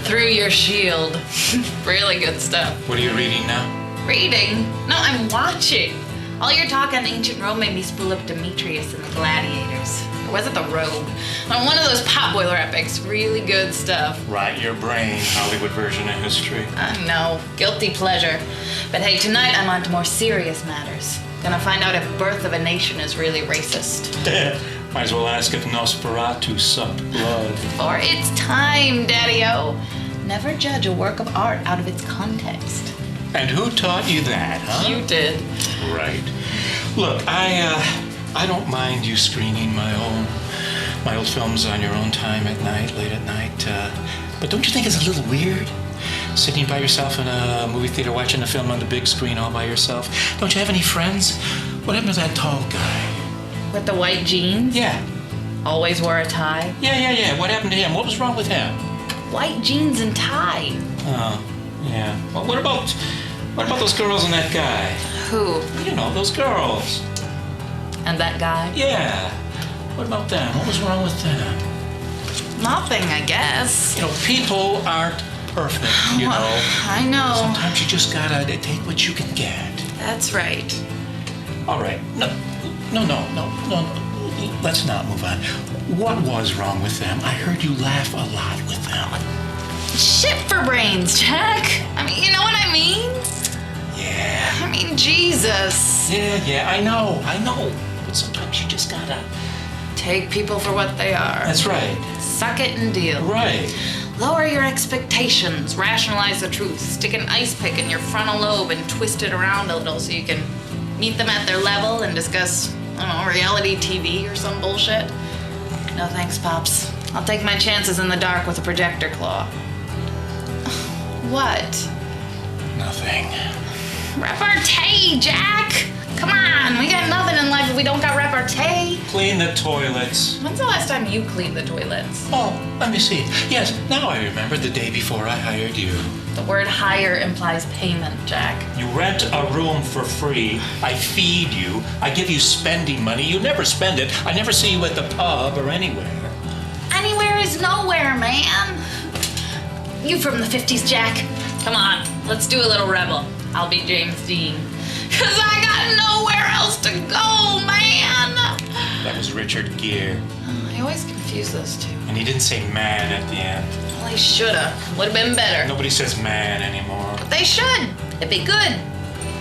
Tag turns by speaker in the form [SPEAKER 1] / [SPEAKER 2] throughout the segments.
[SPEAKER 1] through your shield. Really good stuff.
[SPEAKER 2] What are you reading now?
[SPEAKER 1] Reading? No, I'm watching. All your talk on ancient Rome made me spool up Demetrius and the Gladiators. Or was it the Rogue? One of those potboiler epics. Really good stuff.
[SPEAKER 2] Right, your brain. Hollywood version of history.
[SPEAKER 1] I know. Guilty pleasure. But hey, tonight I'm on to more serious matters. Gonna find out if Birth of a Nation is really racist.
[SPEAKER 2] Might as well ask if Nosferatu sucked blood.
[SPEAKER 1] For it's time, Daddy-O. Never judge a work of art out of its context.
[SPEAKER 2] And who taught you that, huh?
[SPEAKER 1] You did.
[SPEAKER 2] Right. Look, I don't mind you screening my old films on your own time at night, late at night. But don't you think it's a little weird? Sitting by yourself in a movie theater watching a film on the big screen all by yourself? Don't you have any friends? What happened to that tall guy?
[SPEAKER 1] With the white jeans?
[SPEAKER 2] Yeah.
[SPEAKER 1] Always wore a tie?
[SPEAKER 2] Yeah. What happened to him? What was wrong with him?
[SPEAKER 1] White jeans and tie.
[SPEAKER 2] Oh, yeah. Well, what about those girls and that guy?
[SPEAKER 1] Who?
[SPEAKER 2] You know, those girls.
[SPEAKER 1] And that guy?
[SPEAKER 2] Yeah. What about them? What was wrong with them?
[SPEAKER 1] Nothing, I guess.
[SPEAKER 2] You know, people aren't perfect, you know.
[SPEAKER 1] I know.
[SPEAKER 2] Sometimes you just gotta take what you can get.
[SPEAKER 1] That's right.
[SPEAKER 2] All right. No. Let's not move on. What was wrong with them? I heard you laugh a lot with them.
[SPEAKER 1] Shit for brains, Jack. I mean, you know what I mean?
[SPEAKER 2] Yeah.
[SPEAKER 1] I mean, Jesus.
[SPEAKER 2] Yeah, I know. But sometimes you just gotta...
[SPEAKER 1] Take people for what they are.
[SPEAKER 2] That's right.
[SPEAKER 1] Suck it and deal.
[SPEAKER 2] Right.
[SPEAKER 1] Lower your expectations. Rationalize the truth. Stick an ice pick in your frontal lobe and twist it around a little so you can meet them at their level and discuss, I don't know, reality TV or some bullshit. No thanks, Pops. I'll take my chances in the dark with a projector claw. What?
[SPEAKER 2] Nothing.
[SPEAKER 1] Repartee, Jack! Come on, we got nothing in life if we don't got repartee.
[SPEAKER 2] Clean the toilets.
[SPEAKER 1] When's the last time you cleaned the toilets?
[SPEAKER 2] Oh, let me see. Yes, now I remember the day before I hired you.
[SPEAKER 1] The word hire implies payment, Jack.
[SPEAKER 2] You rent a room for free. I feed you. I give you spending money. You never spend it. I never see you at the pub or anywhere.
[SPEAKER 1] Anywhere is nowhere, man. You from the 50s, Jack? Come on, let's do a little rebel. I'll be James Dean. 'Cause I got nowhere else to go, man.
[SPEAKER 2] That was Richard Gere.
[SPEAKER 1] I always confuse those two.
[SPEAKER 2] And he didn't say man at the end.
[SPEAKER 1] Well, he shoulda. Would've been better.
[SPEAKER 2] Nobody says man anymore.
[SPEAKER 1] But they should. It'd be good.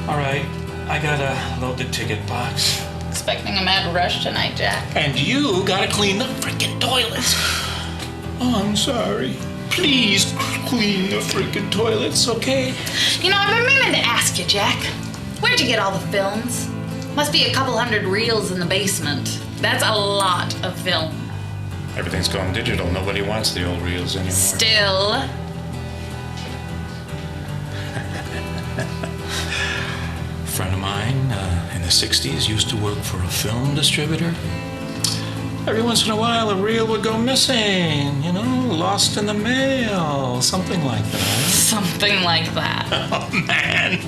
[SPEAKER 2] All right, I gotta load the ticket box.
[SPEAKER 1] Expecting a mad rush tonight, Jack.
[SPEAKER 2] And you gotta clean the freaking toilets. Oh, I'm sorry. Please clean the freaking toilets, okay?
[SPEAKER 1] You know, I've been meaning to ask you, Jack. Where'd you get all the films? Must be a couple hundred reels in the basement. That's a lot of film.
[SPEAKER 2] Everything's going digital. Nobody wants the old reels anymore.
[SPEAKER 1] Still.
[SPEAKER 2] A friend of mine in the 60s used to work for a film distributor. Every once in a while, a reel would go missing, you know, lost in the mail, something like that.
[SPEAKER 1] Something like that.
[SPEAKER 2] Oh, man.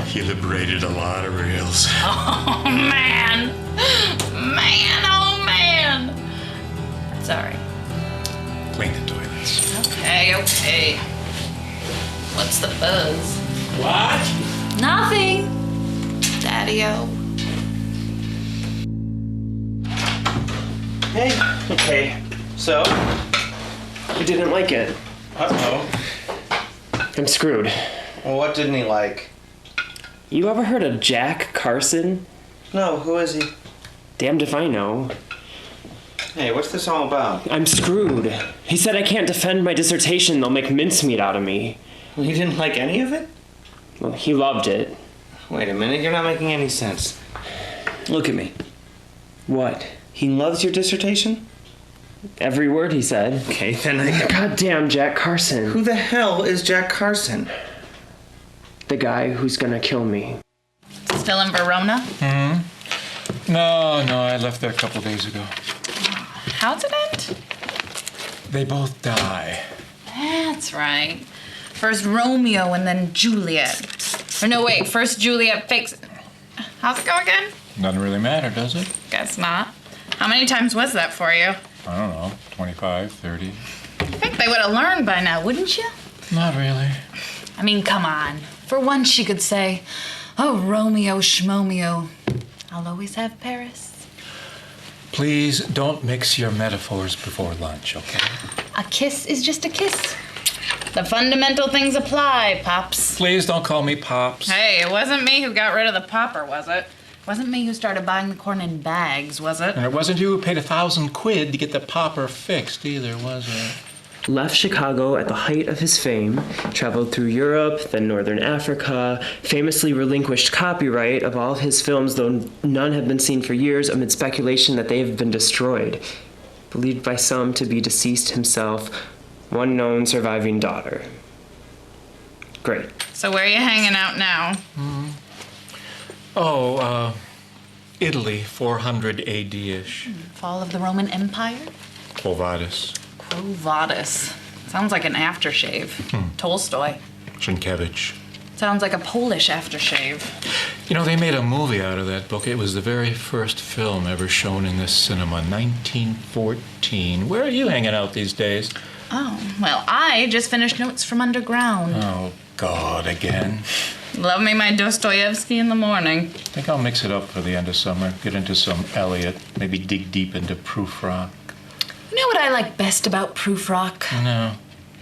[SPEAKER 2] He liberated a lot of reels.
[SPEAKER 1] Oh, man. Oh, man. Sorry.
[SPEAKER 2] Clean the toilets.
[SPEAKER 1] Okay. What's the buzz?
[SPEAKER 2] What?
[SPEAKER 1] Nothing. Daddy-O.
[SPEAKER 3] Hey. Okay. So? He didn't like it.
[SPEAKER 4] Uh-oh.
[SPEAKER 3] I'm screwed.
[SPEAKER 4] Well, what didn't he like?
[SPEAKER 3] You ever heard of Jack Carson?
[SPEAKER 4] No, who is he?
[SPEAKER 3] Damned if I know.
[SPEAKER 4] Hey, what's this all about?
[SPEAKER 3] I'm screwed. He said I can't defend my dissertation. They'll make mincemeat out of me.
[SPEAKER 4] Well, he didn't like any of it?
[SPEAKER 3] Well, he loved it.
[SPEAKER 4] Wait a minute, you're not making any sense. Look at me.
[SPEAKER 3] What?
[SPEAKER 4] He loves your dissertation?
[SPEAKER 3] Every word he said.
[SPEAKER 4] Okay, then I...
[SPEAKER 3] Goddamn Jack Carson.
[SPEAKER 4] Who the hell is Jack Carson?
[SPEAKER 3] The guy who's gonna kill me.
[SPEAKER 1] Still in Verona?
[SPEAKER 2] No, I left there a couple days ago.
[SPEAKER 1] How's it end?
[SPEAKER 2] They both die.
[SPEAKER 1] That's right. First Romeo and then Juliet. Or no, wait, first Juliet fakes... How's it go again?
[SPEAKER 2] Doesn't really matter, does it?
[SPEAKER 1] Guess not. How many times was that for you?
[SPEAKER 2] I don't know, 25, 30.
[SPEAKER 1] I think think they would have learned by now, wouldn't you?
[SPEAKER 2] Not really.
[SPEAKER 1] I mean, come on. For once she could say, oh, Romeo Schmomeo, I'll always have Paris.
[SPEAKER 2] Please don't mix your metaphors before lunch, okay?
[SPEAKER 1] A kiss is just a kiss. The fundamental things apply, Pops.
[SPEAKER 2] Please don't call me Pops.
[SPEAKER 1] Hey, it wasn't me who got rid of the popper, was it? It wasn't me who started buying the corn in bags, was it?
[SPEAKER 2] And it wasn't you who paid $1,000 to get the popper fixed either, was it?
[SPEAKER 3] Left Chicago at the height of his fame, traveled through Europe, then Northern Africa, famously relinquished copyright of all of his films, though none have been seen for years, amid speculation that they have been destroyed. Believed by some to be deceased himself, one known surviving daughter. Great.
[SPEAKER 1] So where are you hanging out now?
[SPEAKER 2] Italy, 400 AD-ish.
[SPEAKER 1] Fall of the Roman Empire?
[SPEAKER 2] Quo Vadis.
[SPEAKER 1] Quo Vadis. Sounds like an aftershave. Tolstoy.
[SPEAKER 2] Sienkiewicz.
[SPEAKER 1] Sounds like a Polish aftershave.
[SPEAKER 2] You know, they made a movie out of that book. It was the very first film ever shown in this cinema, 1914. Where are you hanging out these days?
[SPEAKER 1] Oh, well, I just finished Notes from Underground.
[SPEAKER 2] Oh, God, again.
[SPEAKER 1] Love me my Dostoevsky in the morning.
[SPEAKER 2] I think I'll mix it up for the end of summer. Get into some Eliot. Maybe dig deep into proof rock.
[SPEAKER 1] You know what I like best about proof rock?
[SPEAKER 2] No.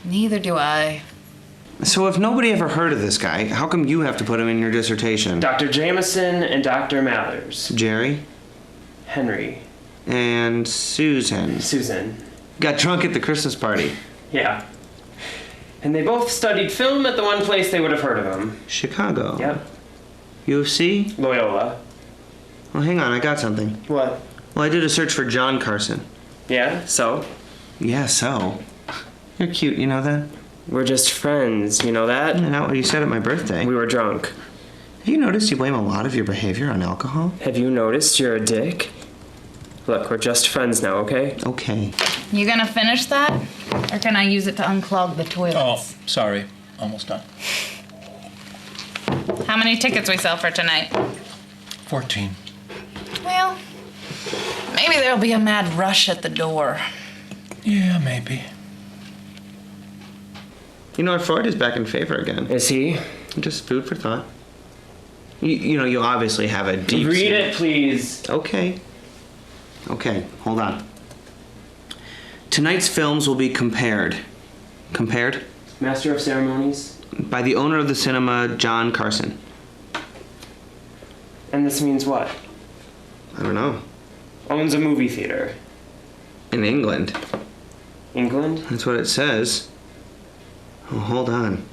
[SPEAKER 1] Neither do I.
[SPEAKER 4] So if nobody ever heard of this guy, how come you have to put him in your dissertation?
[SPEAKER 3] Dr. Jameson and Dr. Mathers.
[SPEAKER 4] Jerry
[SPEAKER 3] Henry.
[SPEAKER 4] and Susan
[SPEAKER 3] Susan.
[SPEAKER 4] got drunk at the Christmas party.
[SPEAKER 3] Yeah. And they both studied film at the one place they would have heard of him.
[SPEAKER 4] Chicago.
[SPEAKER 3] Yep.
[SPEAKER 4] U of C?
[SPEAKER 3] Loyola.
[SPEAKER 4] Well, hang on, I got something.
[SPEAKER 3] What?
[SPEAKER 4] Well, I did a search for John Carson.
[SPEAKER 3] Yeah, so?
[SPEAKER 4] Yeah, so? You're cute, you know that?
[SPEAKER 3] We're just friends, you know that?
[SPEAKER 4] Not what you said at my birthday.
[SPEAKER 3] We were drunk.
[SPEAKER 4] Have you noticed you blame a lot of your behavior on alcohol?
[SPEAKER 3] Have you noticed you're a dick? Look, we're just friends now, okay?
[SPEAKER 4] Okay.
[SPEAKER 1] You gonna finish that? Or can I use it to unclog the toilets?
[SPEAKER 2] Oh, sorry. Almost done.
[SPEAKER 1] How many tickets we sell for tonight?
[SPEAKER 2] 14.
[SPEAKER 1] Well, maybe there'll be a mad rush at the door.
[SPEAKER 2] Yeah, maybe.
[SPEAKER 4] You know, Freud is back in favor again.
[SPEAKER 3] Is he?
[SPEAKER 4] Just food for thought. You know, you obviously have a deep...
[SPEAKER 3] Read it, please.
[SPEAKER 4] Okay. Okay, hold on. Tonight's films will be compared. Compared?
[SPEAKER 3] Master of Ceremonies.
[SPEAKER 4] By the owner of the cinema, John Carson.
[SPEAKER 3] And this means what?
[SPEAKER 4] I don't know.
[SPEAKER 3] Owns a movie theater.
[SPEAKER 4] In England.
[SPEAKER 3] England?
[SPEAKER 4] That's what it says. Oh, hold on.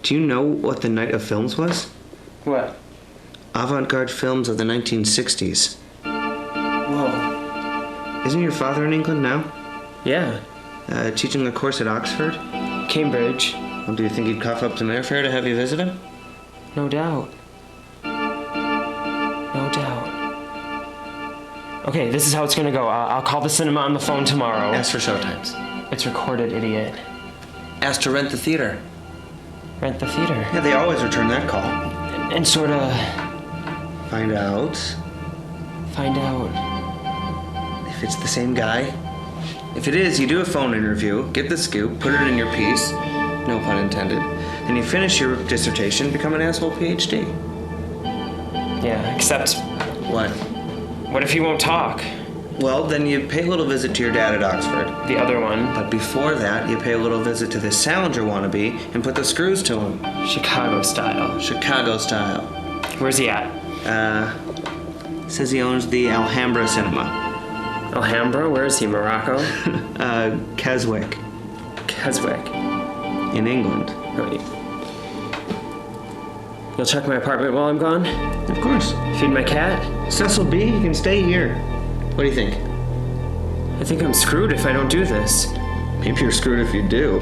[SPEAKER 4] Do you know what the Night of Films was?
[SPEAKER 3] What?
[SPEAKER 4] Avant-garde films of the 1960s.
[SPEAKER 3] Whoa.
[SPEAKER 4] Isn't your father in England now?
[SPEAKER 3] Yeah.
[SPEAKER 4] Teaching a course at Oxford?
[SPEAKER 3] Cambridge.
[SPEAKER 4] Well, do you think he'd cough up some airfare to have you visit him?
[SPEAKER 3] No doubt. No doubt. Okay, this is how it's gonna go. I'll call the cinema on the phone tomorrow.
[SPEAKER 4] Ask for showtimes.
[SPEAKER 3] It's recorded, idiot.
[SPEAKER 4] Ask to rent the theater.
[SPEAKER 3] Rent the theater.
[SPEAKER 4] Yeah, they always return that call.
[SPEAKER 3] And sorta
[SPEAKER 4] Find out
[SPEAKER 3] find out.
[SPEAKER 4] if it's the same guy. If it is, you do a phone interview, get the scoop, put it in your piece, no pun intended. Then you finish your dissertation, become an asshole PhD.
[SPEAKER 3] Yeah, except
[SPEAKER 4] What?
[SPEAKER 3] what if he won't talk?
[SPEAKER 4] Well, then you pay a little visit to your dad at Oxford.
[SPEAKER 3] The other one.
[SPEAKER 4] But before that, you pay a little visit to this Salinger wannabe and put the screws to him.
[SPEAKER 3] Chicago style.
[SPEAKER 4] Chicago style.
[SPEAKER 3] Where's he at?
[SPEAKER 4] Says he owns the Alhambra cinema.
[SPEAKER 3] Alhambra? Where is he? Morocco?
[SPEAKER 4] Keswick,
[SPEAKER 3] Keswick.
[SPEAKER 4] in England.
[SPEAKER 3] Wait. You'll check my apartment while I'm gone?
[SPEAKER 4] Of course.
[SPEAKER 3] Feed my cat?
[SPEAKER 4] Cecil B, you can stay here. What do you think?
[SPEAKER 3] I think I'm screwed if I don't do this.
[SPEAKER 4] Maybe you're screwed if you do.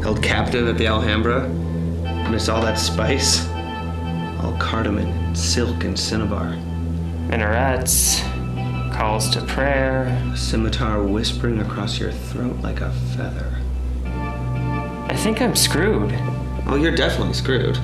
[SPEAKER 4] Held captive at the Alhambra. Miss all that spice. All cardamom and silk and cinnabar.
[SPEAKER 3] Minarets. Calls to prayer.
[SPEAKER 4] A scimitar whispering across your throat like a feather.
[SPEAKER 3] I think I'm screwed.
[SPEAKER 4] Oh, you're definitely screwed.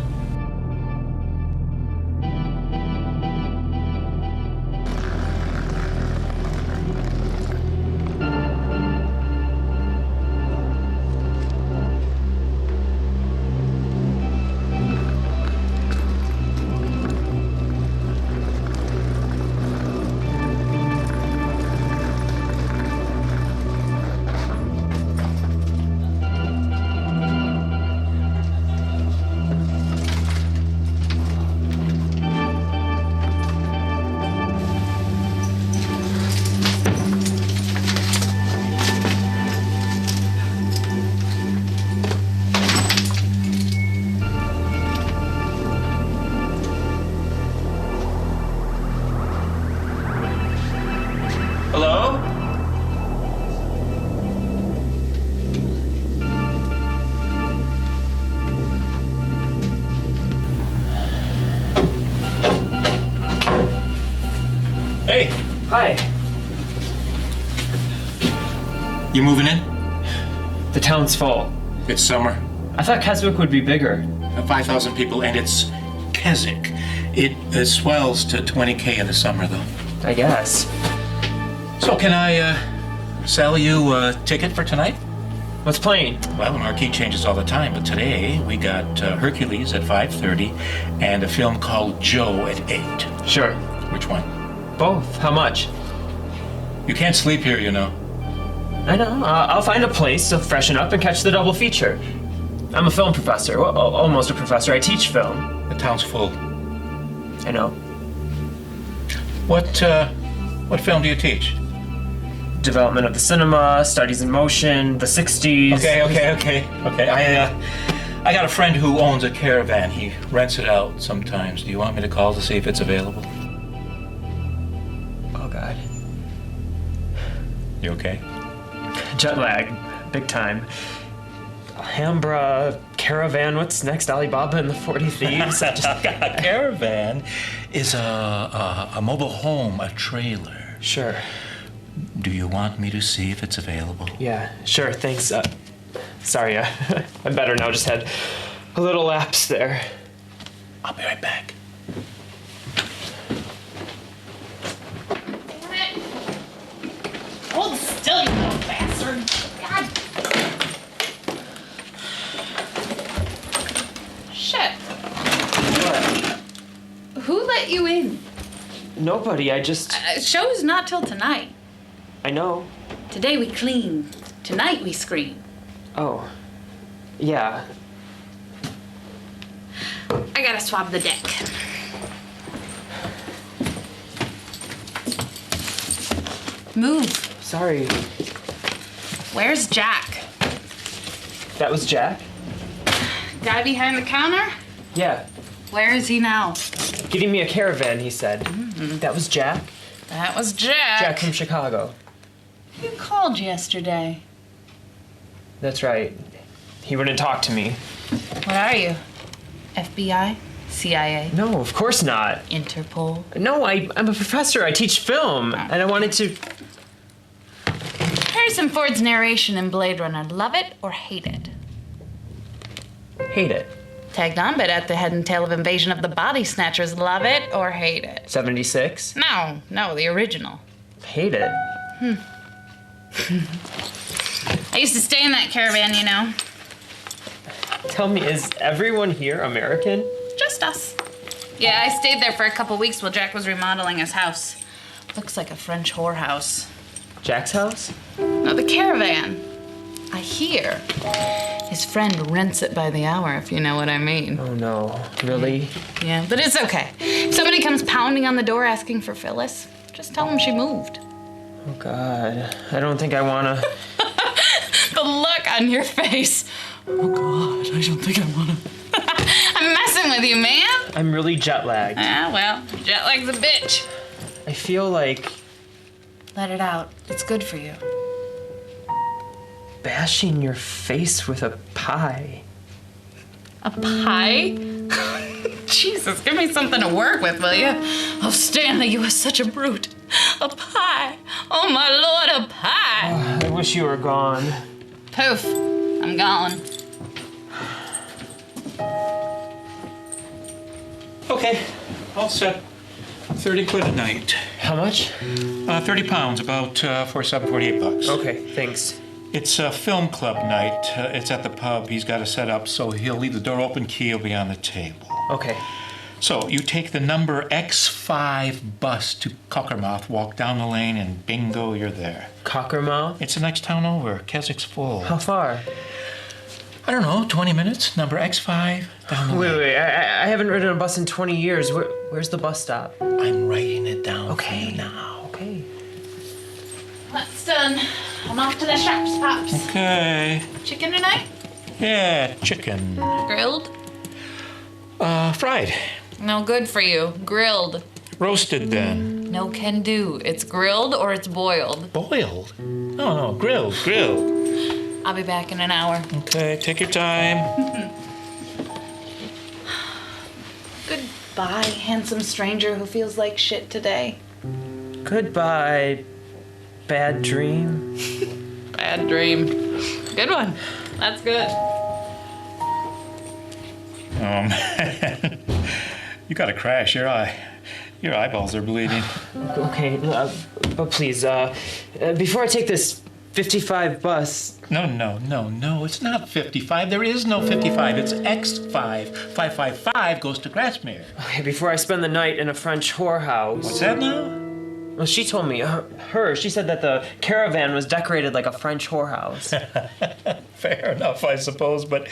[SPEAKER 3] Hi.
[SPEAKER 2] You moving in?
[SPEAKER 3] The town's full.
[SPEAKER 2] It's summer.
[SPEAKER 3] I thought Keswick would be bigger.
[SPEAKER 2] 5,000 people, and it's Keswick. It swells to 20K in the summer, though.
[SPEAKER 3] I guess.
[SPEAKER 2] So can I sell you a ticket for tonight?
[SPEAKER 3] What's playing?
[SPEAKER 2] Well, the marquee changes all the time, but today we got Hercules at 5:30 and a film called Joe at 8.
[SPEAKER 3] Sure.
[SPEAKER 2] Which one?
[SPEAKER 3] Both. How much?
[SPEAKER 2] You can't sleep here, you know.
[SPEAKER 3] I know. I'll find a place to freshen up and catch the double feature. I'm a film professor. Well, almost a professor. I teach film.
[SPEAKER 2] The town's full.
[SPEAKER 3] I know.
[SPEAKER 2] What film do you teach?
[SPEAKER 3] Development of the cinema, studies in motion, the 60s.
[SPEAKER 2] Okay. I got a friend who owns a caravan. He rents it out sometimes. Do you want me to call to see if it's available?
[SPEAKER 3] Oh, God.
[SPEAKER 2] You okay?
[SPEAKER 3] Jet lag. Big time. Alhambra, caravan, what's next? Alibaba and the 40 Thieves?
[SPEAKER 2] A caravan is a mobile home, a trailer.
[SPEAKER 3] Sure.
[SPEAKER 2] Do you want me to see if it's available?
[SPEAKER 3] Yeah, sure, thanks. Sorry, I'm better now. Just had a little lapse there.
[SPEAKER 2] I'll be right back.
[SPEAKER 1] Damn it. Hold still, you little bastard. God. Shit. Who let you in?
[SPEAKER 3] Nobody, I just...
[SPEAKER 1] Show's not till tonight.
[SPEAKER 3] I know.
[SPEAKER 1] Today we clean. Tonight we screen.
[SPEAKER 3] Oh. Yeah.
[SPEAKER 1] I gotta swab the deck. Move.
[SPEAKER 3] Sorry.
[SPEAKER 1] Where's Jack?
[SPEAKER 3] That was Jack?
[SPEAKER 1] Guy behind the counter?
[SPEAKER 3] Yeah.
[SPEAKER 1] Where is he now?
[SPEAKER 3] Getting me a caravan, he said. That was Jack?
[SPEAKER 1] That was Jack.
[SPEAKER 3] Jack from Chicago.
[SPEAKER 1] You called yesterday.
[SPEAKER 3] That's right. He wouldn't talk to me.
[SPEAKER 1] What are you? FBI? CIA?
[SPEAKER 3] No, of course not.
[SPEAKER 1] Interpol?
[SPEAKER 3] No, I'm a professor. I teach film. And I wanted to...
[SPEAKER 1] Harrison Ford's narration in Blade Runner. Love it or hate it?
[SPEAKER 3] Hate it.
[SPEAKER 1] Tagged on bit at the head and tail of Invasion of the Body Snatchers. Love it or hate it?
[SPEAKER 3] 76?
[SPEAKER 1] No, the original.
[SPEAKER 3] Hate it.
[SPEAKER 1] I used to stay in that caravan, you know.
[SPEAKER 3] Tell me, is everyone here American?
[SPEAKER 1] Just us. Yeah, I stayed there for a couple weeks while Jack was remodeling his house. Looks like a French whorehouse.
[SPEAKER 3] Jack's house?
[SPEAKER 1] No, the caravan. I hear his friend rents it by the hour, if you know what I mean.
[SPEAKER 3] Oh no, really?
[SPEAKER 1] Yeah, but it's okay. If somebody comes pounding on the door asking for Phyllis, just tell them she moved.
[SPEAKER 3] Oh God, I don't think I wanna.
[SPEAKER 1] The look on your face. Oh God, I don't think I wanna. I'm messing with you, man.
[SPEAKER 3] I'm really jet lagged.
[SPEAKER 1] Ah, well, jet lag's a bitch.
[SPEAKER 3] I feel like
[SPEAKER 1] Let it out. It's good for you.
[SPEAKER 3] bashing your face with a pie.
[SPEAKER 1] A pie? Jesus, give me something to work with, will you? Oh, Stanley, you are such a brute. A pie. Oh, my Lord, a pie.
[SPEAKER 3] I wish you were gone.
[SPEAKER 1] Poof. I'm gone.
[SPEAKER 2] Okay, all set. 30 quid a night.
[SPEAKER 3] How much?
[SPEAKER 2] 30 pounds, about 48 bucks.
[SPEAKER 3] Okay, thanks.
[SPEAKER 2] It's a film club night. It's at the pub. He's got it set up, so he'll leave the door open, key will be on the table.
[SPEAKER 3] Okay.
[SPEAKER 2] So you take the number X5 bus to Cockermouth, walk down the lane, and bingo, you're there.
[SPEAKER 3] Cockermouth?
[SPEAKER 2] It's the next town over. Keswick's full.
[SPEAKER 3] How far?
[SPEAKER 2] I don't know, 20 minutes. Number X5, down the lane.
[SPEAKER 3] Wait. I haven't ridden a bus in 20 years. Where's the bus stop?
[SPEAKER 2] I'm writing it down for
[SPEAKER 3] Okay.
[SPEAKER 2] you now.
[SPEAKER 3] Okay.
[SPEAKER 1] That's done. I'm off to the shops, Pops.
[SPEAKER 2] Okay.
[SPEAKER 1] Chicken tonight?
[SPEAKER 2] Yeah, chicken.
[SPEAKER 1] Grilled?
[SPEAKER 2] Fried.
[SPEAKER 1] No good for you. Grilled.
[SPEAKER 2] Roasted then.
[SPEAKER 1] No can do. It's grilled or it's boiled.
[SPEAKER 2] Boiled? No, grilled.
[SPEAKER 1] I'll be back in an hour.
[SPEAKER 2] Okay, take your time.
[SPEAKER 1] Goodbye, handsome stranger who feels like shit today.
[SPEAKER 3] Goodbye, bad dream.
[SPEAKER 1] Bad dream. Good one. That's good.
[SPEAKER 2] Oh, man. You got a crash. Your eyeballs are bleeding.
[SPEAKER 3] Okay, but please, before I take this 55 bus...
[SPEAKER 2] No, it's not 55. There is no 55. It's X5. 555 goes to Grasmere.
[SPEAKER 3] Okay, before I spend the night in a French whorehouse...
[SPEAKER 2] What's that now?
[SPEAKER 3] Well, she told me, she said that the caravan was decorated like a French whorehouse.
[SPEAKER 2] Fair enough, I suppose, but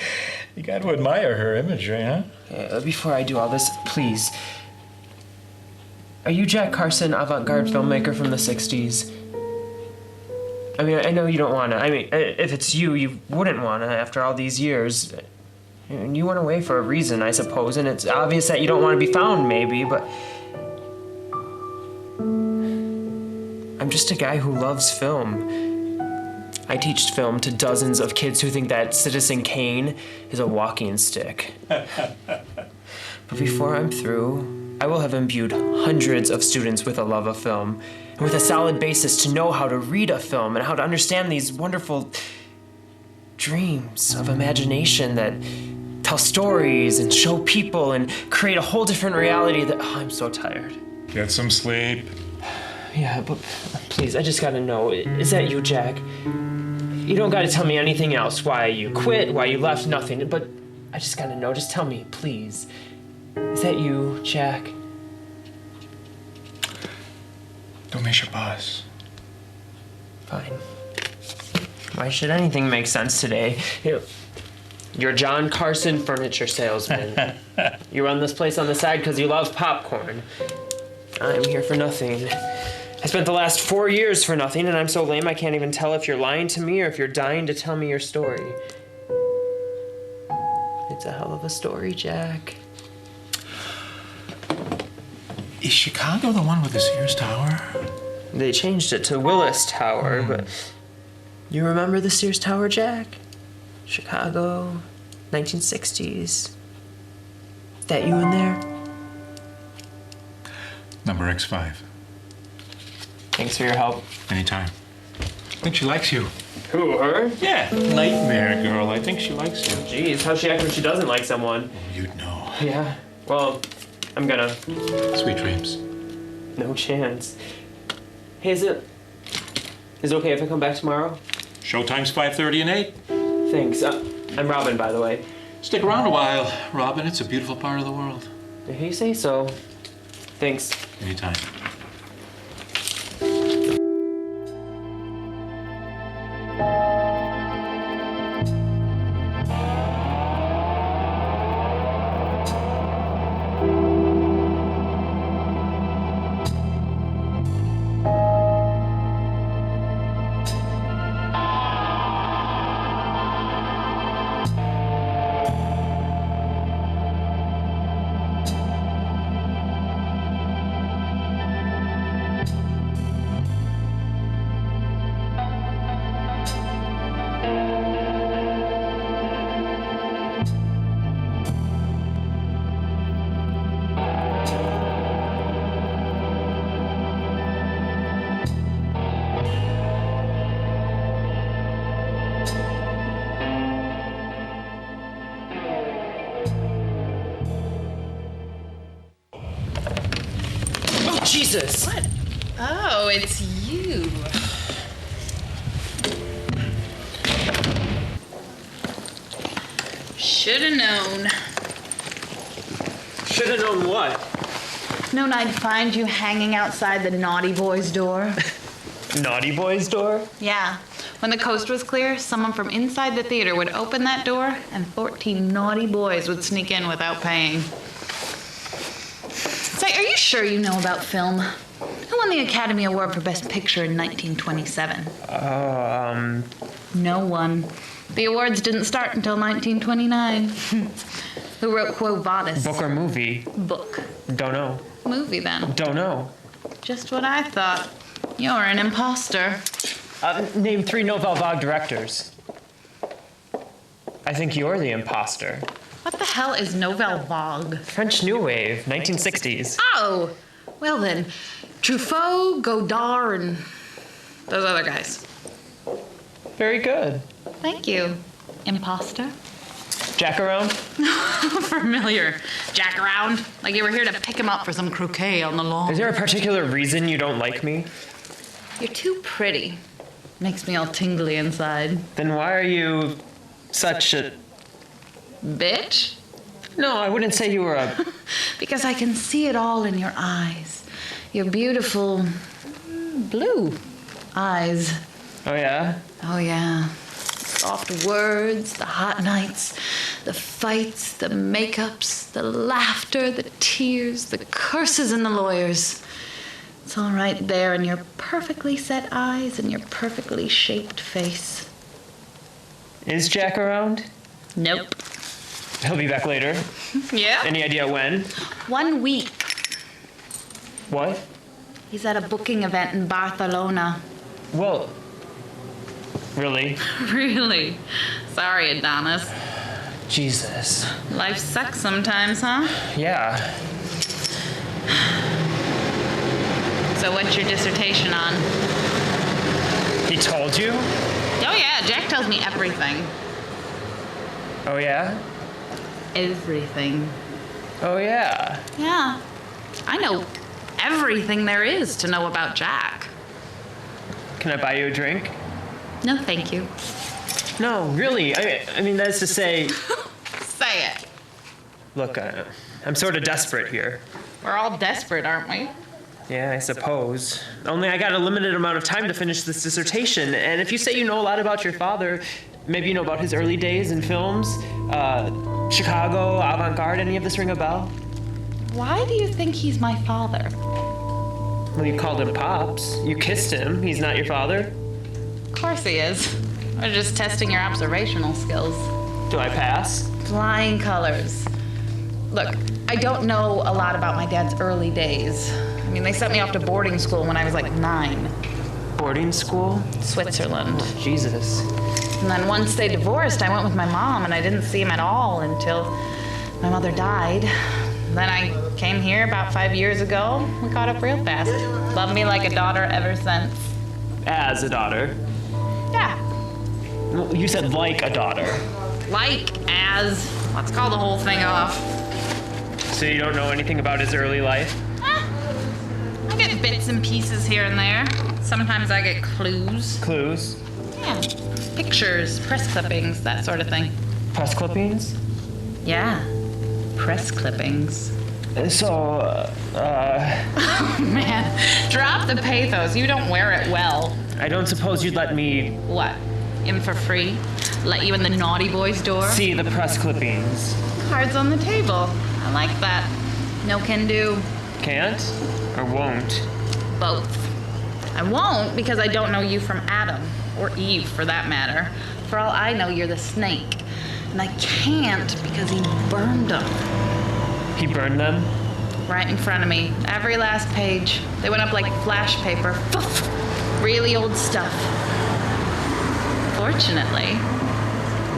[SPEAKER 2] you got to admire her imagery, huh?
[SPEAKER 3] Before I do all this, please. Are you Jack Carson, avant-garde filmmaker from the 60s? I mean, I know you don't want to. I mean, if it's you, you wouldn't want to after all these years. And you went away for a reason, I suppose, and it's obvious that you don't want to be found, maybe, but... I'm just a guy who loves film. I teach film to dozens of kids who think that Citizen Kane is a walking stick. But before I'm through, I will have imbued hundreds of students with a love of film, and with a solid basis to know how to read a film and how to understand these wonderful dreams of imagination that tell stories and show people and create a whole different reality that... Oh, I'm so tired.
[SPEAKER 2] Get some sleep.
[SPEAKER 3] Yeah, but please, I just gotta know, is that you, Jack? You don't gotta tell me anything else, why you quit, why you left, nothing, but I just gotta know, just tell me, please. Is that you, Jack?
[SPEAKER 2] Don't miss your bus.
[SPEAKER 3] Fine. Why should anything make sense today? You're John Carson, furniture salesman. You run this place on the side because you love popcorn. I'm here for nothing. I spent the last 4 years for nothing, and I'm so lame I can't even tell if you're lying to me or if you're dying to tell me your story. It's a hell of a story, Jack.
[SPEAKER 2] Is Chicago the one with the Sears Tower?
[SPEAKER 3] They changed it to Willis Tower, but you remember the Sears Tower, Jack? Chicago, 1960s. That you in there?
[SPEAKER 2] Number X5.
[SPEAKER 3] Thanks for your help.
[SPEAKER 2] Anytime. I think she likes you.
[SPEAKER 3] Who, her?
[SPEAKER 2] Yeah, nightmare girl. I think she likes you.
[SPEAKER 3] Jeez, how's she act when she doesn't like someone?
[SPEAKER 2] You'd know.
[SPEAKER 3] Yeah, well, I'm gonna...
[SPEAKER 2] Sweet dreams.
[SPEAKER 3] No chance. Hey, is it okay if I come back tomorrow?
[SPEAKER 2] Showtime's 5:30 and 8.
[SPEAKER 3] Thanks. I'm Robin, by the way.
[SPEAKER 2] Stick around a while, Robin. It's a beautiful part of the world.
[SPEAKER 3] If you say so. Thanks.
[SPEAKER 2] Anytime.
[SPEAKER 3] Jesus!
[SPEAKER 1] What? Oh, it's you. Should've known.
[SPEAKER 3] Should've known what?
[SPEAKER 1] Known I'd find you hanging outside the naughty boy's door.
[SPEAKER 3] Naughty boy's door?
[SPEAKER 1] Yeah. When the coast was clear, someone from inside the theater would open that door, and 14 naughty boys would sneak in without paying. Say, are you sure you know about film? Who won the Academy Award for Best Picture in 1927? No one. The awards didn't start until 1929. Who wrote Quo Vadis?
[SPEAKER 3] Book or movie?
[SPEAKER 1] Book.
[SPEAKER 3] Don't know.
[SPEAKER 1] Movie, then.
[SPEAKER 3] Don't know.
[SPEAKER 1] Just what I thought. You're an imposter.
[SPEAKER 3] Name 3 Nouvelle Vague directors. I think you're the imposter.
[SPEAKER 1] What the hell is Nouvelle Vague?
[SPEAKER 3] French New Wave, 1960s.
[SPEAKER 1] Oh! Well then, Truffaut, Godard, and those other guys.
[SPEAKER 3] Very good.
[SPEAKER 1] Thank you. Imposter?
[SPEAKER 3] Jack around?
[SPEAKER 1] Familiar. Jack around? Like you were here to pick him up for some croquet on the lawn.
[SPEAKER 3] Is there a particular reason you don't like me?
[SPEAKER 1] You're too pretty. Makes me all tingly inside.
[SPEAKER 3] Then why are you such a...
[SPEAKER 1] Bitch?
[SPEAKER 3] No, I wouldn't say you were a...
[SPEAKER 1] Because I can see it all in your eyes. Your beautiful blue eyes.
[SPEAKER 3] Oh, yeah?
[SPEAKER 1] Oh, yeah. Soft words, the hot nights, the fights, the makeups, the laughter, the tears, the curses, and the lawyers. It's all right there in your perfectly set eyes and your perfectly shaped face.
[SPEAKER 3] Is Jack around?
[SPEAKER 1] Nope.
[SPEAKER 3] He'll be back later.
[SPEAKER 1] Yeah?
[SPEAKER 3] Any idea when?
[SPEAKER 1] 1 week.
[SPEAKER 3] What?
[SPEAKER 1] He's at a booking event in Barcelona.
[SPEAKER 3] Well... Really?
[SPEAKER 1] Really? Sorry, Adonis.
[SPEAKER 3] Jesus.
[SPEAKER 1] Life sucks sometimes, huh?
[SPEAKER 3] Yeah.
[SPEAKER 1] So what's your dissertation on?
[SPEAKER 3] He told you?
[SPEAKER 1] Oh yeah, Jack tells me everything.
[SPEAKER 3] Oh, yeah?
[SPEAKER 1] Everything.
[SPEAKER 3] Oh, yeah.
[SPEAKER 1] Yeah. I know everything there is to know about Jack.
[SPEAKER 3] Can I buy you a drink?
[SPEAKER 1] No, thank you.
[SPEAKER 3] No, really. I mean, that's to say...
[SPEAKER 1] Say it.
[SPEAKER 3] Look, I'm sort of desperate here.
[SPEAKER 1] We're all desperate, aren't we?
[SPEAKER 3] Yeah, I suppose. Only I got a limited amount of time to finish this dissertation, and if you say you know a lot about your father, maybe you know about his early days in films, Chicago, avant-garde, any of this ring a bell?
[SPEAKER 1] Why do you think he's my father?
[SPEAKER 3] Well, you called him Pops. You kissed him. He's not your father.
[SPEAKER 1] Of course he is. We're just testing your observational skills.
[SPEAKER 3] Do I pass?
[SPEAKER 1] Flying colors. Look, I don't know a lot about my dad's early days. I mean, they sent me off to boarding school when I was like 9.
[SPEAKER 3] Boarding school?
[SPEAKER 1] Switzerland.
[SPEAKER 3] Jesus.
[SPEAKER 1] And then once they divorced, I went with my mom, and I didn't see him at all until my mother died. Then I came here about 5 years ago. We caught up real fast. Loved me like a daughter ever since.
[SPEAKER 3] As a daughter.
[SPEAKER 1] Yeah.
[SPEAKER 3] Well, you said like a daughter.
[SPEAKER 1] Like, as. Let's call the whole thing off.
[SPEAKER 3] So you don't know anything about his early life?
[SPEAKER 1] I get bits and pieces here and there. Sometimes I get clues.
[SPEAKER 3] Clues?
[SPEAKER 1] Yeah. Pictures, press clippings, that sort of thing.
[SPEAKER 3] Press clippings?
[SPEAKER 1] Yeah. Press clippings. Man, drop the pathos. You don't wear it well.
[SPEAKER 3] I don't suppose you'd let me
[SPEAKER 1] What? In for free? Let you in the naughty boy's door?
[SPEAKER 3] see the press clippings.
[SPEAKER 1] Cards on the table. I like that. No can do.
[SPEAKER 3] Can't? Or won't?
[SPEAKER 1] Both. I won't because I don't know you from Adam. Or Eve, for that matter. For all I know, you're the snake. And I can't because he burned them.
[SPEAKER 3] He burned them?
[SPEAKER 1] Right in front of me. Every last page. They went up like flash paper. Poof! Really old stuff. Fortunately.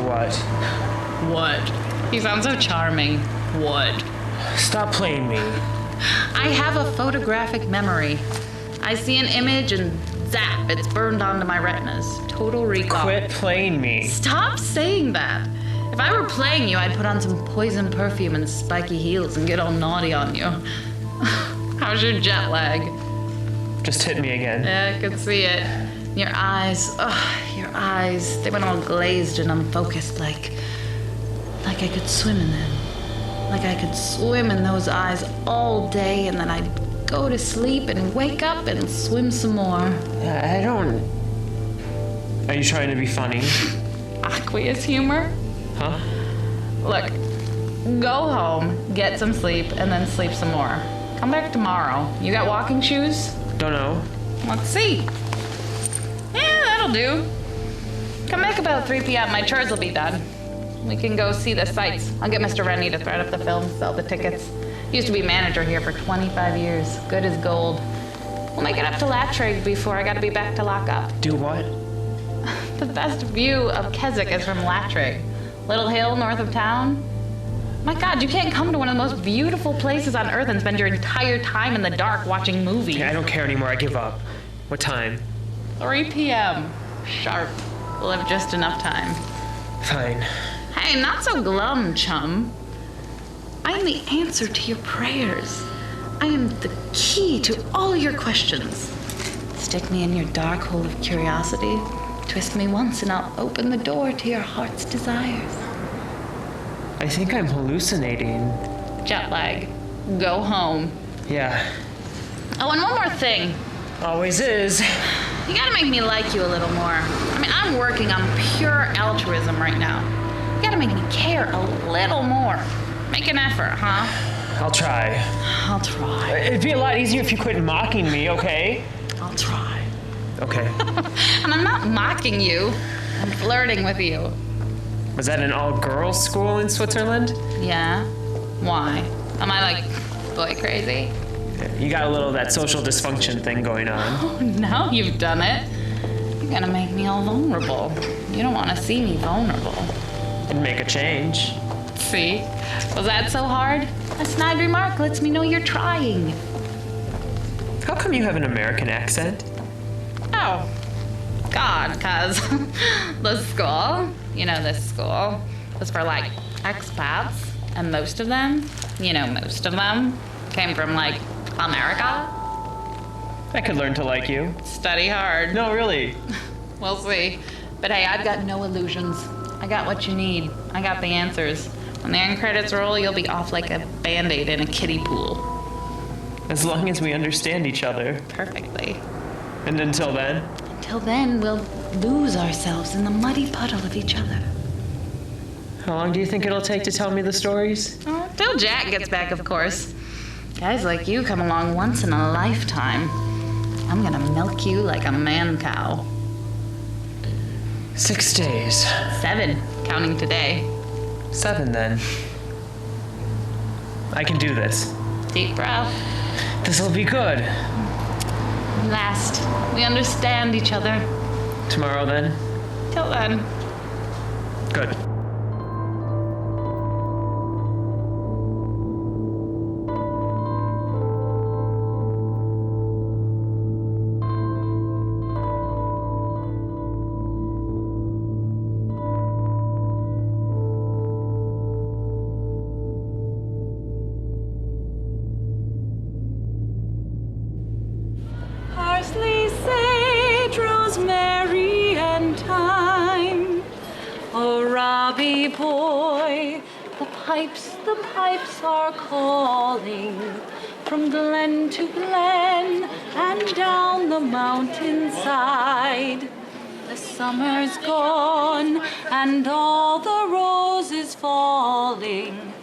[SPEAKER 3] What?
[SPEAKER 1] What? You sound so charming. What?
[SPEAKER 3] Stop playing me.
[SPEAKER 1] I have a photographic memory. I see an image and zap, it's burned onto my retinas. Total recall.
[SPEAKER 3] Quit playing me.
[SPEAKER 1] Stop saying that. If I were playing you, I'd put on some poison perfume and spiky heels and get all naughty on you. How's your jet lag?
[SPEAKER 3] Just hit me again.
[SPEAKER 1] Yeah, I could see it. Your eyes, your eyes. They went all glazed and unfocused like I could swim in them. Like I could swim in those eyes all day and then I'd go to sleep and wake up and swim some more.
[SPEAKER 3] I don't... Are you trying to be funny?
[SPEAKER 1] Aqueous humor?
[SPEAKER 3] Huh?
[SPEAKER 1] Look, go home, get some sleep, and then sleep some more. Come back tomorrow. You got walking shoes?
[SPEAKER 3] Don't know.
[SPEAKER 1] Let's see. Yeah, that'll do. Come back about 3 p.m. My chores will be done. We can go see the sights. I'll get Mr. Rennie to thread up the film, sell the tickets. Used to be manager here for 25 years. Good as gold. We'll make it up to Latrig before I gotta be back to lock up.
[SPEAKER 3] Do what?
[SPEAKER 1] The best view of Keswick is from Latrig. Little hill north of town. My God, you can't come to one of the most beautiful places on Earth and spend your entire time in the dark watching movies.
[SPEAKER 3] Okay, I don't care anymore. I give up. What time?
[SPEAKER 1] 3 p.m. Sharp. We'll have just enough time.
[SPEAKER 3] Fine.
[SPEAKER 1] Hey, not so glum, chum. I am the answer to your prayers. I am the key to all your questions. Stick me in your dark hole of curiosity. Twist me once and I'll open the door to your heart's desires.
[SPEAKER 3] I think I'm hallucinating.
[SPEAKER 1] Jet lag. Go home.
[SPEAKER 3] Yeah,
[SPEAKER 1] Oh, and one more thing.
[SPEAKER 3] always is.
[SPEAKER 1] You gotta make me like you a little more. I mean, I'm working on pure altruism right now. You gotta make me care a little more. Make an effort, huh?
[SPEAKER 3] I'll try.
[SPEAKER 1] I'll try.
[SPEAKER 3] It'd be a lot easier if you quit mocking me, okay?
[SPEAKER 1] I'll try.
[SPEAKER 3] Okay.
[SPEAKER 1] And I'm not mocking you. I'm flirting with you.
[SPEAKER 3] Was that an all-girls school in Switzerland?
[SPEAKER 1] Yeah? Why? Am I like boy crazy?
[SPEAKER 3] You got a little of that social dysfunction thing going on.
[SPEAKER 1] Oh, now you've done it. You're gonna make me all vulnerable. You don't want to see me vulnerable.
[SPEAKER 3] Didn't make a change.
[SPEAKER 1] See? Was that so hard? A snide remark lets me know you're trying.
[SPEAKER 3] How come you have an American accent?
[SPEAKER 1] Oh, God, cause the school, you know, this school was for like expats, and most of them came from like America.
[SPEAKER 3] I could learn to like you.
[SPEAKER 1] Study hard.
[SPEAKER 3] No, really.
[SPEAKER 1] We'll see. But hey, I've got no illusions. I got what you need. I got the answers. When the end credits roll, you'll be off like a Band-Aid in a kiddie pool.
[SPEAKER 3] As long as we understand each other.
[SPEAKER 1] Perfectly.
[SPEAKER 3] And until then?
[SPEAKER 1] Till then, we'll lose ourselves in the muddy puddle of each other.
[SPEAKER 3] How long do you think it'll take to tell me the stories?
[SPEAKER 1] Oh, till Jack gets back, of course. Guys like you come along once in a lifetime. I'm gonna milk you like a man cow.
[SPEAKER 3] 6 days.
[SPEAKER 1] 7, counting today.
[SPEAKER 3] 7 then. I can do this.
[SPEAKER 1] Deep breath.
[SPEAKER 3] This'll be good.
[SPEAKER 1] Last, we understand each other.
[SPEAKER 3] Tomorrow then?
[SPEAKER 1] Till then.
[SPEAKER 3] Good.
[SPEAKER 5] Parsley, sage, rosemary, and thyme. Oh, Robbie boy, the pipes are calling from glen to glen and down the mountainside. The summer's gone and all the roses falling.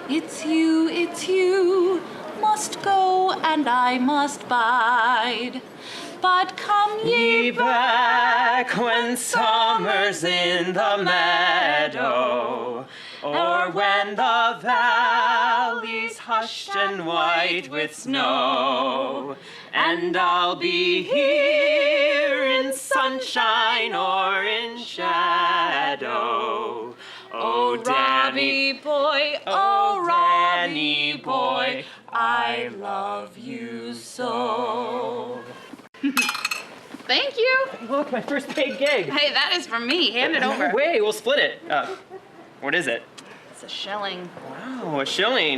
[SPEAKER 5] It's you, must go and I must bide. But come ye back
[SPEAKER 3] when summer's in the meadow, or when the valley's hushed and white with snow, and I'll be here in sunshine or in shadow. Oh, Danny
[SPEAKER 5] boy,
[SPEAKER 3] oh,
[SPEAKER 5] Robbie
[SPEAKER 3] Danny boy,
[SPEAKER 5] I love you so.
[SPEAKER 1] Thank you.
[SPEAKER 3] Look, my first paid gig.
[SPEAKER 1] Hey, that is from me. Hand it
[SPEAKER 3] No
[SPEAKER 1] over.
[SPEAKER 3] way, we'll split it. What is it?
[SPEAKER 1] It's a shilling.
[SPEAKER 3] Wow, a shilling.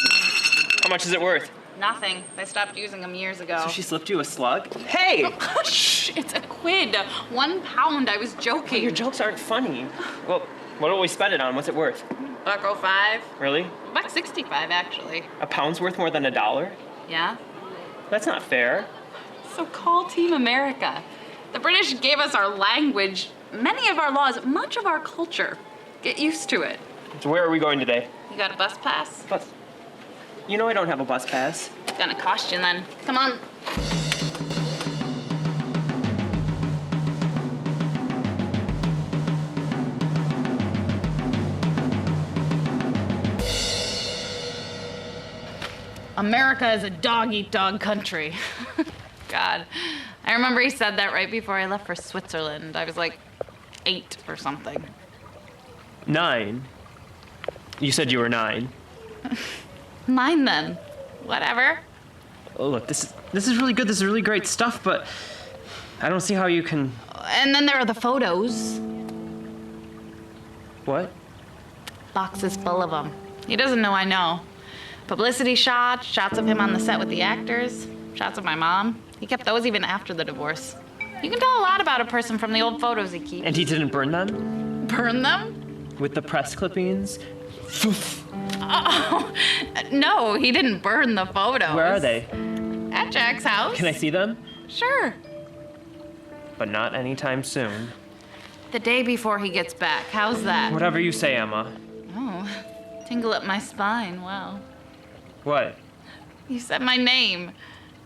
[SPEAKER 3] How much is it worth?
[SPEAKER 1] Nothing. They stopped using them years ago.
[SPEAKER 3] So she slipped you a slug? Hey!
[SPEAKER 1] Shh, it's a quid. £1. I was joking.
[SPEAKER 3] Your jokes aren't funny. Well, what will we spend it on? What's it worth?
[SPEAKER 1] $1.05.
[SPEAKER 3] Really?
[SPEAKER 1] $1.65 actually.
[SPEAKER 3] A pound's worth more than $1?
[SPEAKER 1] Yeah?
[SPEAKER 3] That's not fair.
[SPEAKER 1] So call Team America. The British gave us our language, many of our laws, much of our culture. Get used to it.
[SPEAKER 3] So where are we going today?
[SPEAKER 1] You got a bus pass?
[SPEAKER 3] Bus. You know I don't have a bus pass.
[SPEAKER 1] It's gonna cost you then. Come on. America is a dog-eat-dog country. God. I remember he said that right before I left for Switzerland. I was like 8 or something.
[SPEAKER 3] 9. You said you were 9.
[SPEAKER 1] Mine then. Whatever.
[SPEAKER 3] Oh, look, this is really good. This is really great stuff, but I don't see how you can...
[SPEAKER 1] And then there are the photos.
[SPEAKER 3] What?
[SPEAKER 1] Box is full of them. He doesn't know I know. Publicity shots, shots of him on the set with the actors, shots of my mom. He kept those even after the divorce. You can tell a lot about a person from the old photos he keeps.
[SPEAKER 3] And he didn't burn them?
[SPEAKER 1] Burn them?
[SPEAKER 3] With the press clippings?
[SPEAKER 1] Oh, no, he didn't burn the photos.
[SPEAKER 3] Where are they?
[SPEAKER 1] At Jack's house.
[SPEAKER 3] Can I see them?
[SPEAKER 1] Sure.
[SPEAKER 3] But not anytime soon.
[SPEAKER 1] The day before he gets back. How's that?
[SPEAKER 3] Whatever you say, Emma.
[SPEAKER 1] Oh, tingle up my spine. Wow.
[SPEAKER 3] What?
[SPEAKER 1] You said my name.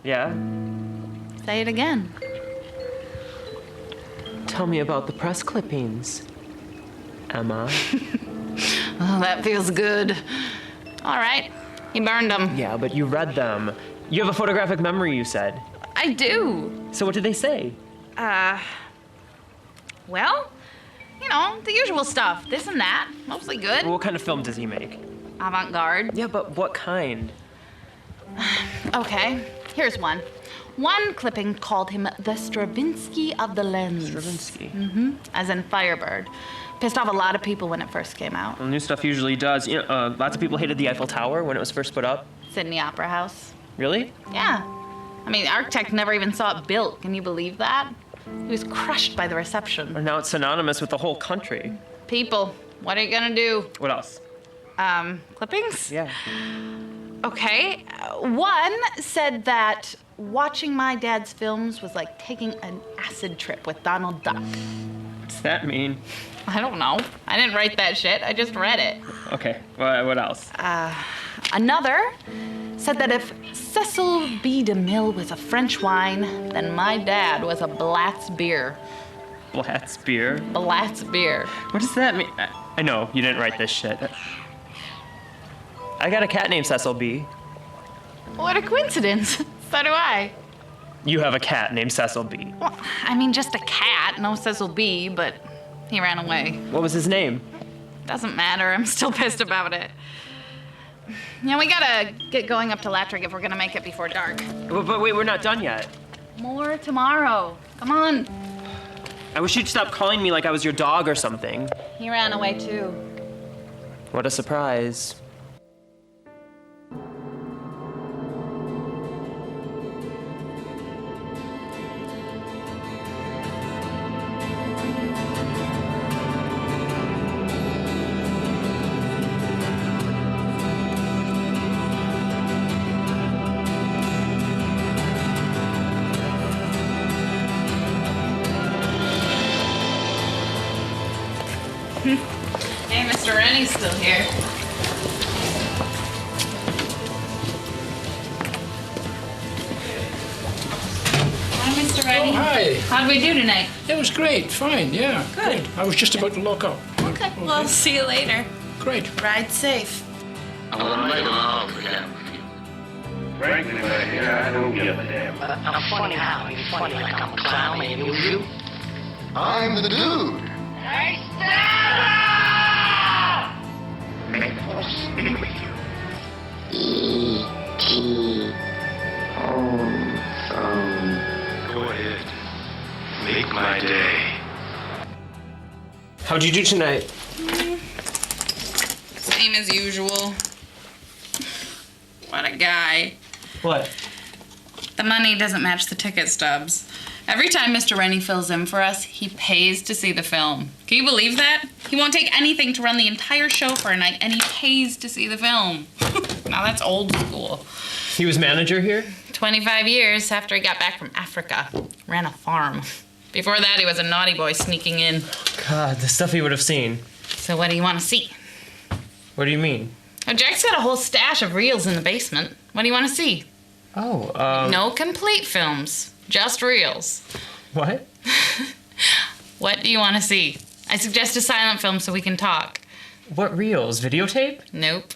[SPEAKER 3] Yeah?
[SPEAKER 1] Say it again.
[SPEAKER 3] Tell me about the press clippings, Emma.
[SPEAKER 1] Oh, that feels good. All right. He burned them.
[SPEAKER 3] Yeah, but you read them. You have a photographic memory, you said.
[SPEAKER 1] I do.
[SPEAKER 3] So what did they say?
[SPEAKER 1] Well, you know, the usual stuff. This and that. Mostly good.
[SPEAKER 3] What kind of film does he make?
[SPEAKER 1] Avant-garde.
[SPEAKER 3] Yeah, but what kind?
[SPEAKER 1] Okay, here's one. One clipping called him the Stravinsky of the lens.
[SPEAKER 3] Stravinsky?
[SPEAKER 1] As in Firebird. Pissed off a lot of people when it first came out.
[SPEAKER 3] Well, new stuff usually does. You know, lots of people hated the Eiffel Tower when it was first put up.
[SPEAKER 1] Sydney Opera House.
[SPEAKER 3] Really?
[SPEAKER 1] Yeah. I mean, the architect never even saw it built. Can you believe that? He was crushed by the reception.
[SPEAKER 3] And now it's synonymous with the whole country.
[SPEAKER 1] People, what are you gonna do?
[SPEAKER 3] What else?
[SPEAKER 1] Clippings?
[SPEAKER 3] Yeah.
[SPEAKER 1] Okay. One said that watching my dad's films was like taking an acid trip with Donald Duck.
[SPEAKER 3] What's that mean?
[SPEAKER 1] I don't know. I didn't write that shit. I just read it.
[SPEAKER 3] Okay, what else?
[SPEAKER 1] Another said that if Cecil B. DeMille was a French wine, then my dad was a Blatz beer.
[SPEAKER 3] Blatz beer?
[SPEAKER 1] Blatz beer.
[SPEAKER 3] What does that mean? I know, you didn't write this shit. I got a cat named Cecil B.
[SPEAKER 1] What a coincidence. So do I.
[SPEAKER 3] You have a cat named Cecil B.
[SPEAKER 1] Well, I mean, just a cat, no Cecil B, but he ran away.
[SPEAKER 3] What was his name?
[SPEAKER 1] Doesn't matter. I'm still pissed about it. Yeah, we gotta get going up to Latrig if we're gonna make it before dark.
[SPEAKER 3] But wait, we're not done yet.
[SPEAKER 1] More tomorrow. Come on.
[SPEAKER 3] I wish you'd stop calling me like I was your dog or something.
[SPEAKER 1] He ran away too.
[SPEAKER 3] What a surprise.
[SPEAKER 1] Hey, Mr. Rennie's still here. Hi, Mr. Rennie.
[SPEAKER 6] Oh, hi.
[SPEAKER 1] How'd we do tonight?
[SPEAKER 6] It was great, fine, yeah.
[SPEAKER 1] Good.
[SPEAKER 6] I was just about to lock up.
[SPEAKER 1] Okay, well, see you later.
[SPEAKER 6] Great.
[SPEAKER 1] Ride safe.
[SPEAKER 7] I want to make them all forget.
[SPEAKER 8] Frankly, right here, I don't give a damn.
[SPEAKER 9] I'm funny how? You funny like I'm a clown and you?
[SPEAKER 7] I'm the dude.
[SPEAKER 9] Hey, Sarah!
[SPEAKER 8] May the force be with you.
[SPEAKER 7] E.T. Home phone.
[SPEAKER 8] Go ahead. Make my day.
[SPEAKER 3] How'd you do tonight?
[SPEAKER 1] Same as usual. What a guy.
[SPEAKER 3] What?
[SPEAKER 1] The money doesn't match the ticket stubs. Every time Mr. Rennie fills in for us, he pays to see the film. Can you believe that? He won't take anything to run the entire show for a night, and he pays to see the film. Now that's old school.
[SPEAKER 3] He was manager here?
[SPEAKER 1] 25 years after he got back from Africa. Ran a farm. Before that, he was a naughty boy sneaking in.
[SPEAKER 3] God, the stuff he would have seen.
[SPEAKER 1] So what do you want to see?
[SPEAKER 3] What do you mean?
[SPEAKER 1] Oh, Jack's got a whole stash of reels in the basement. What do you want to see?
[SPEAKER 3] Oh,
[SPEAKER 1] No complete films. Just reels.
[SPEAKER 3] What?
[SPEAKER 1] What do you want to see? I suggest a silent film so we can talk.
[SPEAKER 3] What reels? Videotape?
[SPEAKER 1] Nope.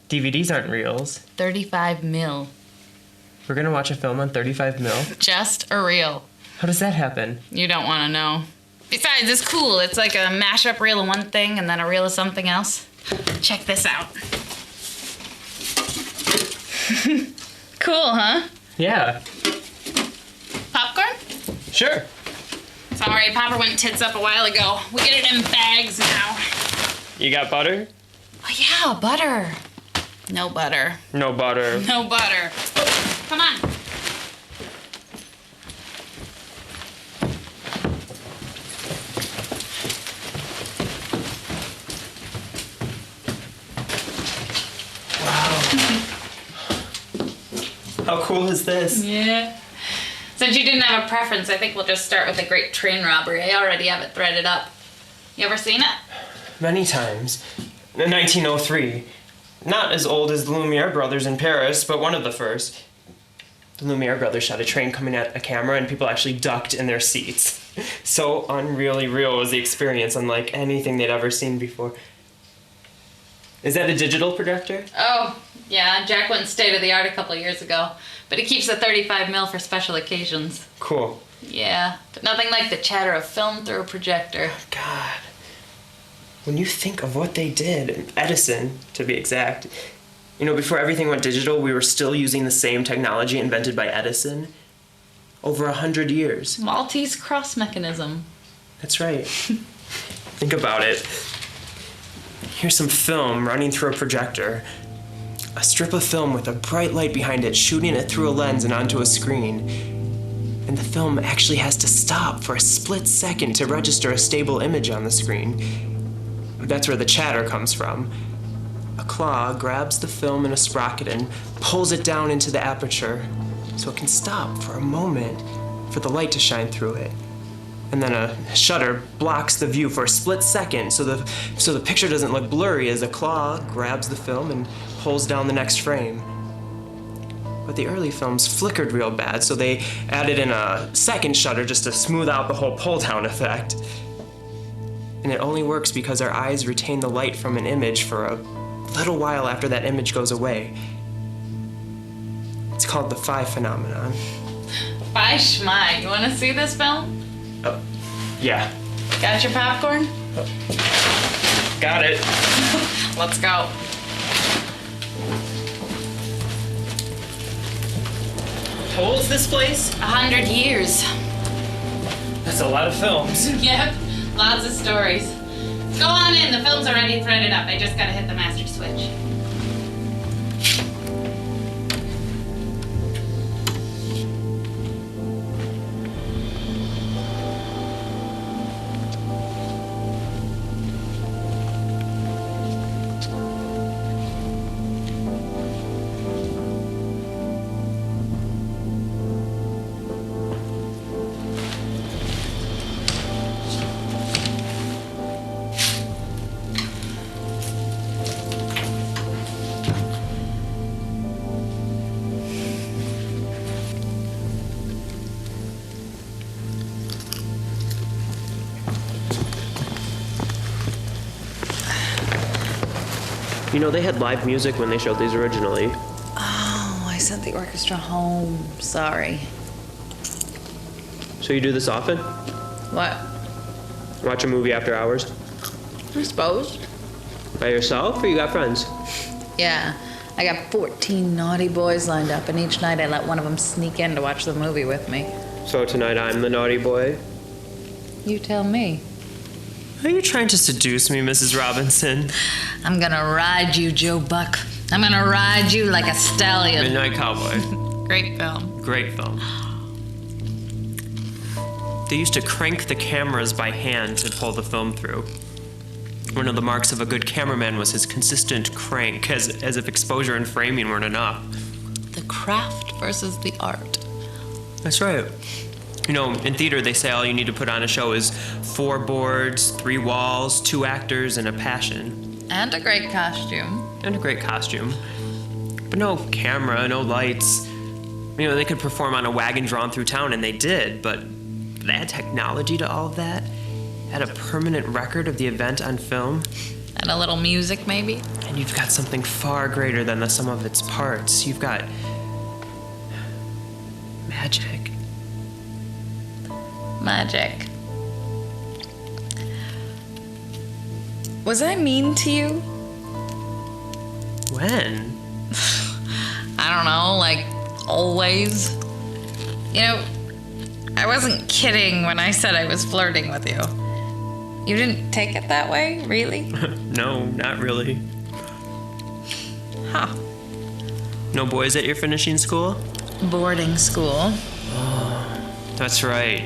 [SPEAKER 3] DVDs aren't reels.
[SPEAKER 1] 35 mil.
[SPEAKER 3] We're gonna watch a film on 35 mil?
[SPEAKER 1] Just a reel.
[SPEAKER 3] How does that happen?
[SPEAKER 1] You don't want to know. Besides, it's cool. It's like a mashup reel of one thing and then a reel of something else. Check this out. Cool, huh?
[SPEAKER 3] Yeah.
[SPEAKER 1] Popcorn?
[SPEAKER 3] Sure.
[SPEAKER 1] Sorry, Papa went tits up a while ago. We get it in bags now.
[SPEAKER 3] You got butter?
[SPEAKER 1] Oh, yeah, butter. No butter.
[SPEAKER 3] No butter.
[SPEAKER 1] No butter. Come on.
[SPEAKER 3] How cool is this?
[SPEAKER 1] Yeah. Since you didn't have a preference, I think we'll just start with the Great Train Robbery. I already have it threaded up. You ever seen it?
[SPEAKER 3] Many times. 1903. Not as old as the Lumiere brothers in Paris, but one of the first. The Lumiere brothers shot a train coming at a camera and people actually ducked in their seats. So unreally real was the experience, unlike anything they'd ever seen before. Is that a digital projector?
[SPEAKER 1] Oh, yeah. Jack went state of the art a couple years ago. But he keeps a 35mm for special occasions.
[SPEAKER 3] Cool.
[SPEAKER 1] Yeah, but nothing like the chatter of film through a projector.
[SPEAKER 3] God. When you think of what they did, Edison, to be exact, you know, before everything went digital, we were still using the same technology invented by Edison. Over 100 years.
[SPEAKER 1] Maltese cross mechanism.
[SPEAKER 3] That's right. Think about it. Here's some film running through a projector. A strip of film with a bright light behind it, shooting it through a lens and onto a screen. And the film actually has to stop for a split second to register a stable image on the screen. That's where the chatter comes from. A claw grabs the film in a sprocket and pulls it down into the aperture so it can stop for a moment for the light to shine through it. And then a shutter blocks the view for a split second so the picture doesn't look blurry as a claw grabs the film and pulls down the next frame. But the early films flickered real bad, so they added in a second shutter just to smooth out the whole pull-down effect. And it only works because our eyes retain the light from an image for a little while after that image goes away. It's called the phi phenomenon.
[SPEAKER 1] Bye, Schmai. You want to see this film?
[SPEAKER 3] Yeah.
[SPEAKER 1] Got your popcorn?
[SPEAKER 3] Got it.
[SPEAKER 1] Let's go.
[SPEAKER 3] How old's this place?
[SPEAKER 1] 100 years.
[SPEAKER 3] That's a lot of films.
[SPEAKER 1] Yep, lots of stories. Go on in, the film's already threaded up. I just gotta hit the master switch.
[SPEAKER 3] You know, they had live music when they showed these originally.
[SPEAKER 1] Oh, I sent the orchestra home. Sorry.
[SPEAKER 3] So you do this often?
[SPEAKER 1] What?
[SPEAKER 3] Watch a movie after hours?
[SPEAKER 1] I suppose.
[SPEAKER 3] By yourself or you got friends?
[SPEAKER 1] Yeah. I got 14 naughty boys lined up, and each night I let one of them sneak in to watch the movie with me.
[SPEAKER 3] So tonight I'm the naughty boy?
[SPEAKER 1] You tell me.
[SPEAKER 3] Are you trying to seduce me, Mrs. Robinson?
[SPEAKER 1] I'm gonna ride you, Joe Buck. I'm gonna ride you like a stallion.
[SPEAKER 3] Midnight Cowboy.
[SPEAKER 1] Great film.
[SPEAKER 3] Great film. They used to crank the cameras by hand to pull the film through. One of the marks of a good cameraman was his consistent crank, as if exposure and framing weren't enough.
[SPEAKER 1] The craft versus the art.
[SPEAKER 3] That's right. You know, in theater, they say all you need to put on a show is 4 boards, 3 walls, 2 actors, and a passion.
[SPEAKER 1] And a great costume.
[SPEAKER 3] And a great costume. But no camera, no lights. You know, they could perform on a wagon drawn through town, and they did, but they had technology to all of that. Had a permanent record of the event on film.
[SPEAKER 1] And a little music, maybe?
[SPEAKER 3] And you've got something far greater than the sum of its parts. You've got magic.
[SPEAKER 1] Magic. Was I mean to you?
[SPEAKER 3] When?
[SPEAKER 1] I I don't know, like always. You know, I wasn't kidding when I said I was flirting with you. You didn't take it that way, really?
[SPEAKER 3] No, not really.
[SPEAKER 1] Huh.
[SPEAKER 3] No boys at your finishing school?
[SPEAKER 1] Boarding school.
[SPEAKER 3] That's right.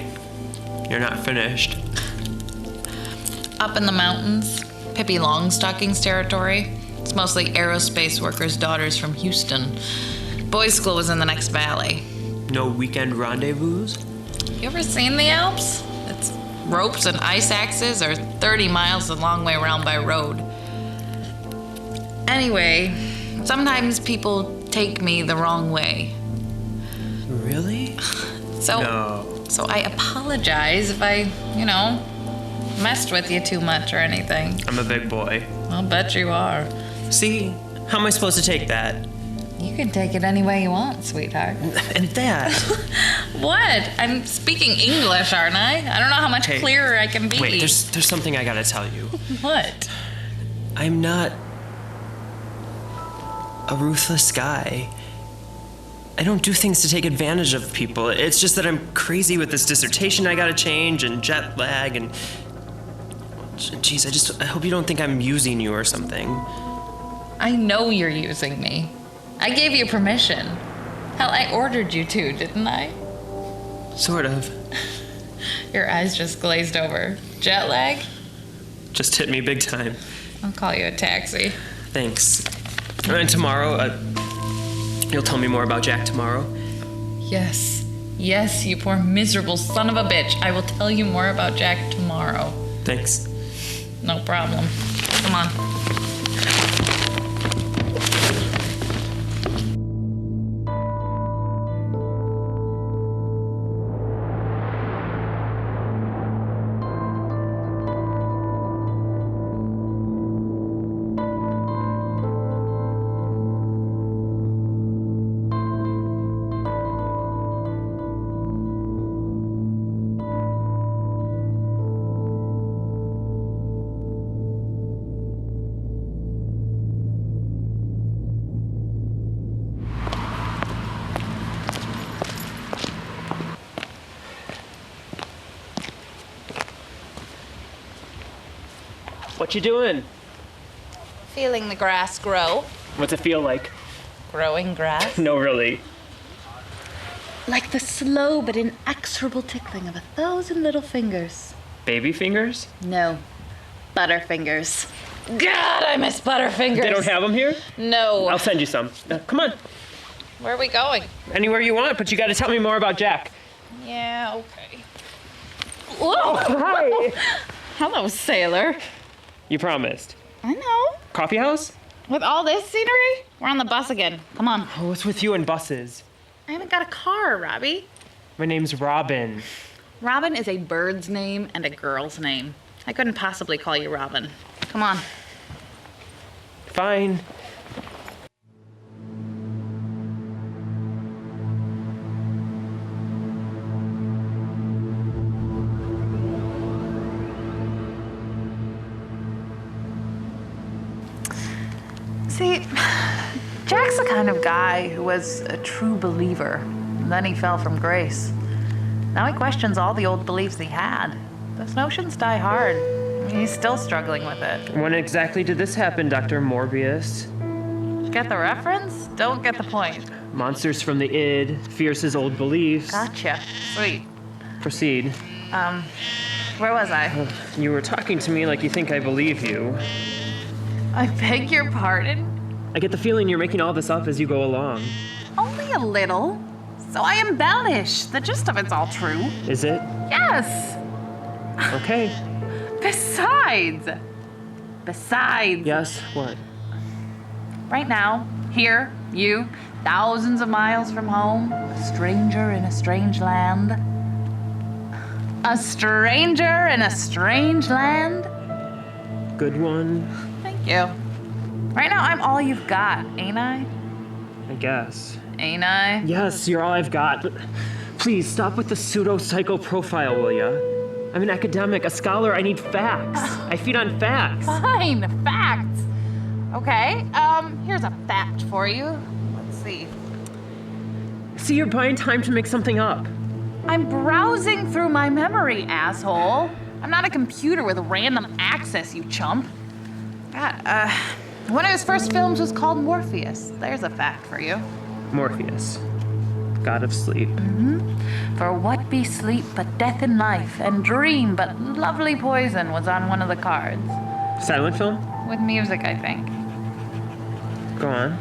[SPEAKER 3] You're not finished.
[SPEAKER 1] Up in the mountains, Pippi Longstocking's territory. It's mostly aerospace workers' daughters from Houston. Boys' school was in the next valley.
[SPEAKER 3] No weekend rendezvous?
[SPEAKER 1] You ever seen the Alps? It's ropes and ice axes or 30 miles the long way around by road. Anyway, sometimes people take me the wrong way.
[SPEAKER 3] Really?
[SPEAKER 1] So,
[SPEAKER 3] No.
[SPEAKER 1] so I apologize if I, messed with you too much or anything.
[SPEAKER 3] I'm a big boy.
[SPEAKER 1] I'll bet you are.
[SPEAKER 3] See? How am I supposed to take that?
[SPEAKER 1] You can take it any way you want, sweetheart.
[SPEAKER 3] And that.
[SPEAKER 1] What? I'm speaking English, aren't I? I don't know how much
[SPEAKER 3] Hey,
[SPEAKER 1] clearer I can be.
[SPEAKER 3] Wait, there's something I gotta tell you.
[SPEAKER 1] What?
[SPEAKER 3] I'm not a ruthless guy. I don't do things to take advantage of people. It's just that I'm crazy with this dissertation I gotta change and jet lag and... Geez, I hope you don't think I'm using you or something.
[SPEAKER 1] I know you're using me. I gave you permission. Hell, I ordered you to, didn't I?
[SPEAKER 3] Sort of.
[SPEAKER 1] Your eyes just glazed over. Jet lag?
[SPEAKER 3] Just hit me big time.
[SPEAKER 1] I'll call you a taxi.
[SPEAKER 3] Thanks. And tomorrow, you'll tell me more about Jack tomorrow?
[SPEAKER 1] Yes. Yes, you poor miserable son of a bitch. I will tell you more about Jack tomorrow.
[SPEAKER 3] Thanks.
[SPEAKER 1] No problem. Come on.
[SPEAKER 3] What you doing?
[SPEAKER 1] Feeling the grass grow.
[SPEAKER 3] What's it feel like?
[SPEAKER 1] Growing grass.
[SPEAKER 3] No, really.
[SPEAKER 5] Like the slow but inexorable tickling of 1,000 little fingers.
[SPEAKER 3] Baby fingers?
[SPEAKER 5] No, butterfingers.
[SPEAKER 1] God, I miss Butterfingers.
[SPEAKER 3] They don't have them here?
[SPEAKER 1] No.
[SPEAKER 3] I'll send you some. Come on.
[SPEAKER 1] Where are we going?
[SPEAKER 3] Anywhere you want, but you gotta tell me more about Jack.
[SPEAKER 1] Yeah, okay.
[SPEAKER 3] Whoa! Hi!
[SPEAKER 1] Hello, sailor.
[SPEAKER 3] You promised.
[SPEAKER 1] I know.
[SPEAKER 3] Coffee house?
[SPEAKER 1] With all this scenery, we're on the bus again. Come on.
[SPEAKER 3] Oh, what's with you and buses?
[SPEAKER 1] I haven't got a car, Robbie.
[SPEAKER 3] My name's Robin.
[SPEAKER 1] Robin is a bird's name and a girl's name. I couldn't possibly call you Robin. Come on.
[SPEAKER 3] Fine.
[SPEAKER 5] See, Jack's the kind of guy who was a true believer. And then he fell from grace. Now he questions all the old beliefs he had. Those notions die hard. I mean, he's still struggling with it.
[SPEAKER 3] When exactly did this happen, Dr. Morbius?
[SPEAKER 5] Get the reference? Don't get the point.
[SPEAKER 3] Monsters from the id, fears his old beliefs.
[SPEAKER 5] Gotcha. Sweet.
[SPEAKER 3] Proceed.
[SPEAKER 5] Where was I?
[SPEAKER 3] You were talking to me like you think I believe you.
[SPEAKER 5] I beg your pardon?
[SPEAKER 3] I get the feeling you're making all this up as you go along.
[SPEAKER 5] Only a little. So I embellish. The gist of it's all true.
[SPEAKER 3] Is it?
[SPEAKER 5] Yes.
[SPEAKER 3] Okay.
[SPEAKER 5] Besides.
[SPEAKER 3] Yes, what?
[SPEAKER 5] Right now, here, you, thousands of miles from home, a stranger in a strange land. A stranger in a strange land?
[SPEAKER 3] Good one,
[SPEAKER 5] Thank you. Right now, I'm all you've got, ain't I?
[SPEAKER 3] I guess.
[SPEAKER 5] Ain't I?
[SPEAKER 3] Yes, you're all I've got. But please, stop with the pseudo-psycho profile, will ya? I'm an academic, a scholar. I need facts. I feed on facts.
[SPEAKER 5] Fine, facts. Okay, here's a fact for you. Let's see.
[SPEAKER 3] See, you're buying time to make something up.
[SPEAKER 5] I'm browsing through my memory, asshole. I'm not a computer with random access, you chump. God, one of his first films was called Morpheus. There's a fact for you.
[SPEAKER 3] Morpheus, god of sleep.
[SPEAKER 5] For what be sleep but death in life, and dream but lovely poison was on one of the cards.
[SPEAKER 3] Silent film?
[SPEAKER 5] With music, I think.
[SPEAKER 3] Go on.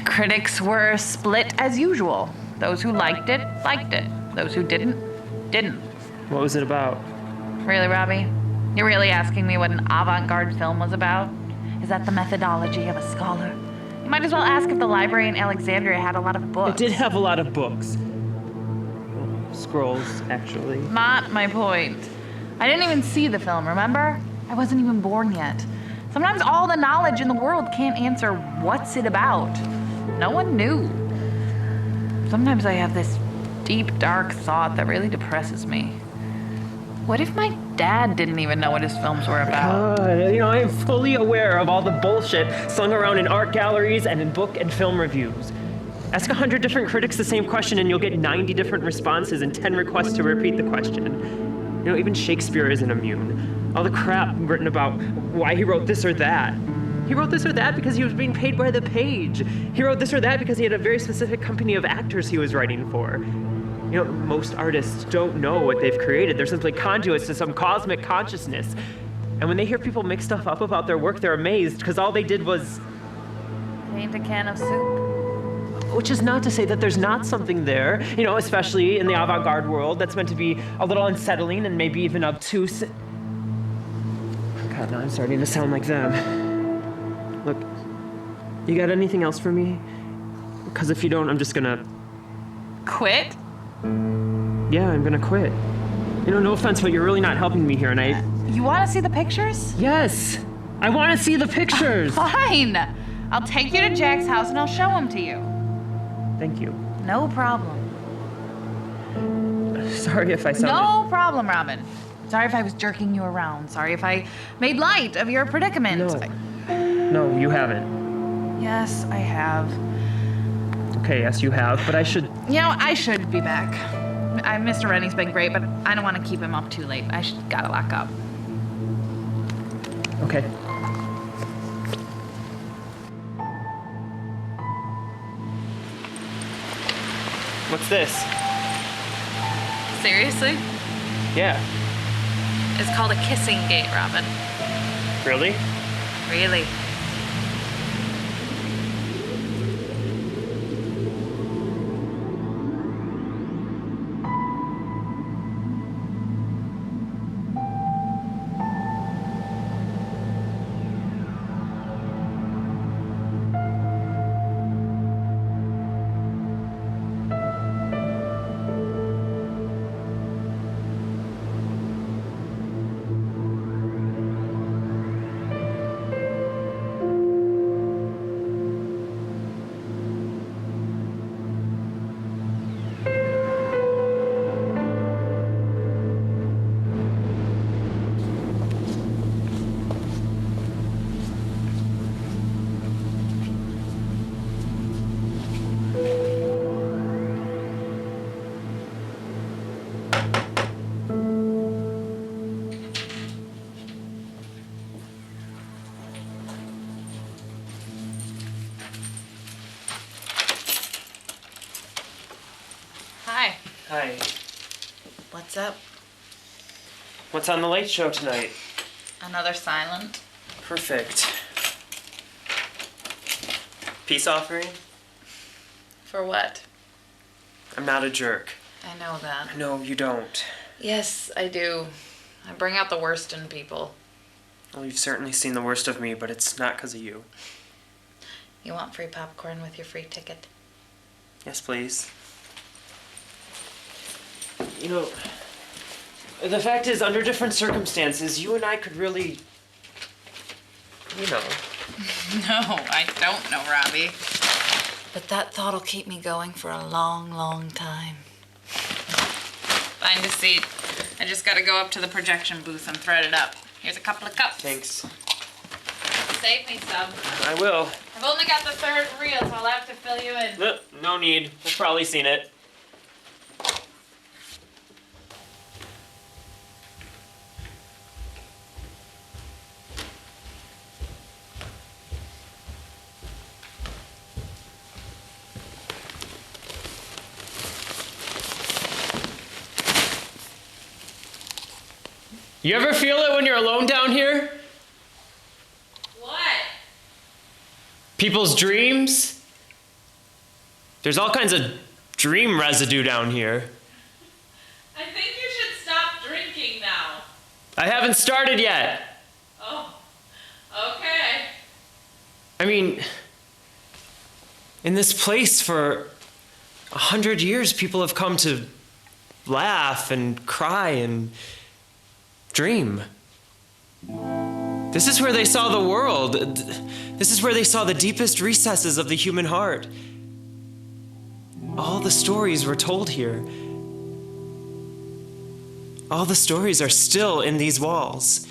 [SPEAKER 5] Critics were split as usual. Those who liked it. Those who didn't.
[SPEAKER 3] What was it about?
[SPEAKER 5] Really, Robbie? You're really asking me what an avant-garde film was about? Is that the methodology of a scholar? You might as well ask if the library in Alexandria had a lot of books.
[SPEAKER 3] It did have a lot of books. Scrolls, actually.
[SPEAKER 5] Not my point. I didn't even see the film, remember? I wasn't even born yet. Sometimes all the knowledge in the world can't answer what's it about. No one knew. Sometimes I have this deep, dark thought that really depresses me. What if my dad didn't even know what his films were about?
[SPEAKER 3] I am fully aware of all the bullshit slung around in art galleries and in book and film reviews. Ask 100 different critics the same question and you'll get 90 different responses and 10 requests to repeat the question. Even Shakespeare isn't immune. All the crap written about why he wrote this or that. He wrote this or that because he was being paid by the page. He wrote this or that because he had a very specific company of actors he was writing for. Most artists don't know what they've created. They're simply conduits to some cosmic consciousness. And when they hear people make stuff up about their work, they're amazed because all they did was
[SPEAKER 5] paint a can of soup.
[SPEAKER 3] Which is not to say that there's not something there, especially in the avant-garde world that's meant to be a little unsettling and maybe even obtuse. God, now I'm starting to sound like them. Look, you got anything else for me? Because if you don't, I'm just gonna...
[SPEAKER 5] Quit?
[SPEAKER 3] Yeah, I'm gonna quit. No offense, but you're really not helping me here, and I...
[SPEAKER 5] You want to see the pictures?
[SPEAKER 3] Yes! I want to see the pictures!
[SPEAKER 5] Fine! I'll take you to Jack's house and I'll show them to you.
[SPEAKER 3] Thank you.
[SPEAKER 5] No problem.
[SPEAKER 3] Sorry if I sounded...
[SPEAKER 5] No problem, Robin. Sorry if I was jerking you around. Sorry if I made light of your predicament.
[SPEAKER 3] No, you haven't.
[SPEAKER 5] Yes, I have.
[SPEAKER 3] Okay, yes, you have, but I should...
[SPEAKER 5] I should be back. Mr. Rennie's been great, but I don't want to keep him up too late. Gotta lock up.
[SPEAKER 3] Okay. What's this?
[SPEAKER 1] Seriously?
[SPEAKER 3] Yeah.
[SPEAKER 1] It's called a kissing gate, Robin.
[SPEAKER 3] Really?
[SPEAKER 1] Really. Hi.
[SPEAKER 3] Hi.
[SPEAKER 1] What's up?
[SPEAKER 3] What's on the Late Show tonight?
[SPEAKER 1] Another silent?
[SPEAKER 3] Perfect. Peace offering?
[SPEAKER 1] For what?
[SPEAKER 3] I'm not a jerk.
[SPEAKER 1] I know that.
[SPEAKER 3] No, you don't.
[SPEAKER 1] Yes, I do. I bring out the worst in people.
[SPEAKER 3] Well, you've certainly seen the worst of me, but it's not because of you.
[SPEAKER 1] You want free popcorn with your free ticket?
[SPEAKER 3] Yes, please. The fact is, under different circumstances, you and I could really...
[SPEAKER 1] No, I don't know, Robbie. But that thought'll keep me going for a long, long time. Find a seat. I just gotta go up to the projection booth and thread it up. Here's a couple of cups.
[SPEAKER 3] Thanks.
[SPEAKER 1] save me some.
[SPEAKER 3] I will.
[SPEAKER 1] I've only got the third reel, so I'll have to fill you in.
[SPEAKER 3] No need. I've probably seen it. You ever feel it when you're alone down here?
[SPEAKER 1] What?
[SPEAKER 3] People's dreams? There's all kinds of dream residue down here.
[SPEAKER 1] I think you should stop drinking now.
[SPEAKER 3] I haven't started yet.
[SPEAKER 1] Oh, okay.
[SPEAKER 3] I mean, in this place for 100 years, people have come to laugh and cry and dream. This is where they saw the world. This is where they saw the deepest recesses of the human heart. All the stories were told here. All the stories are still in these walls.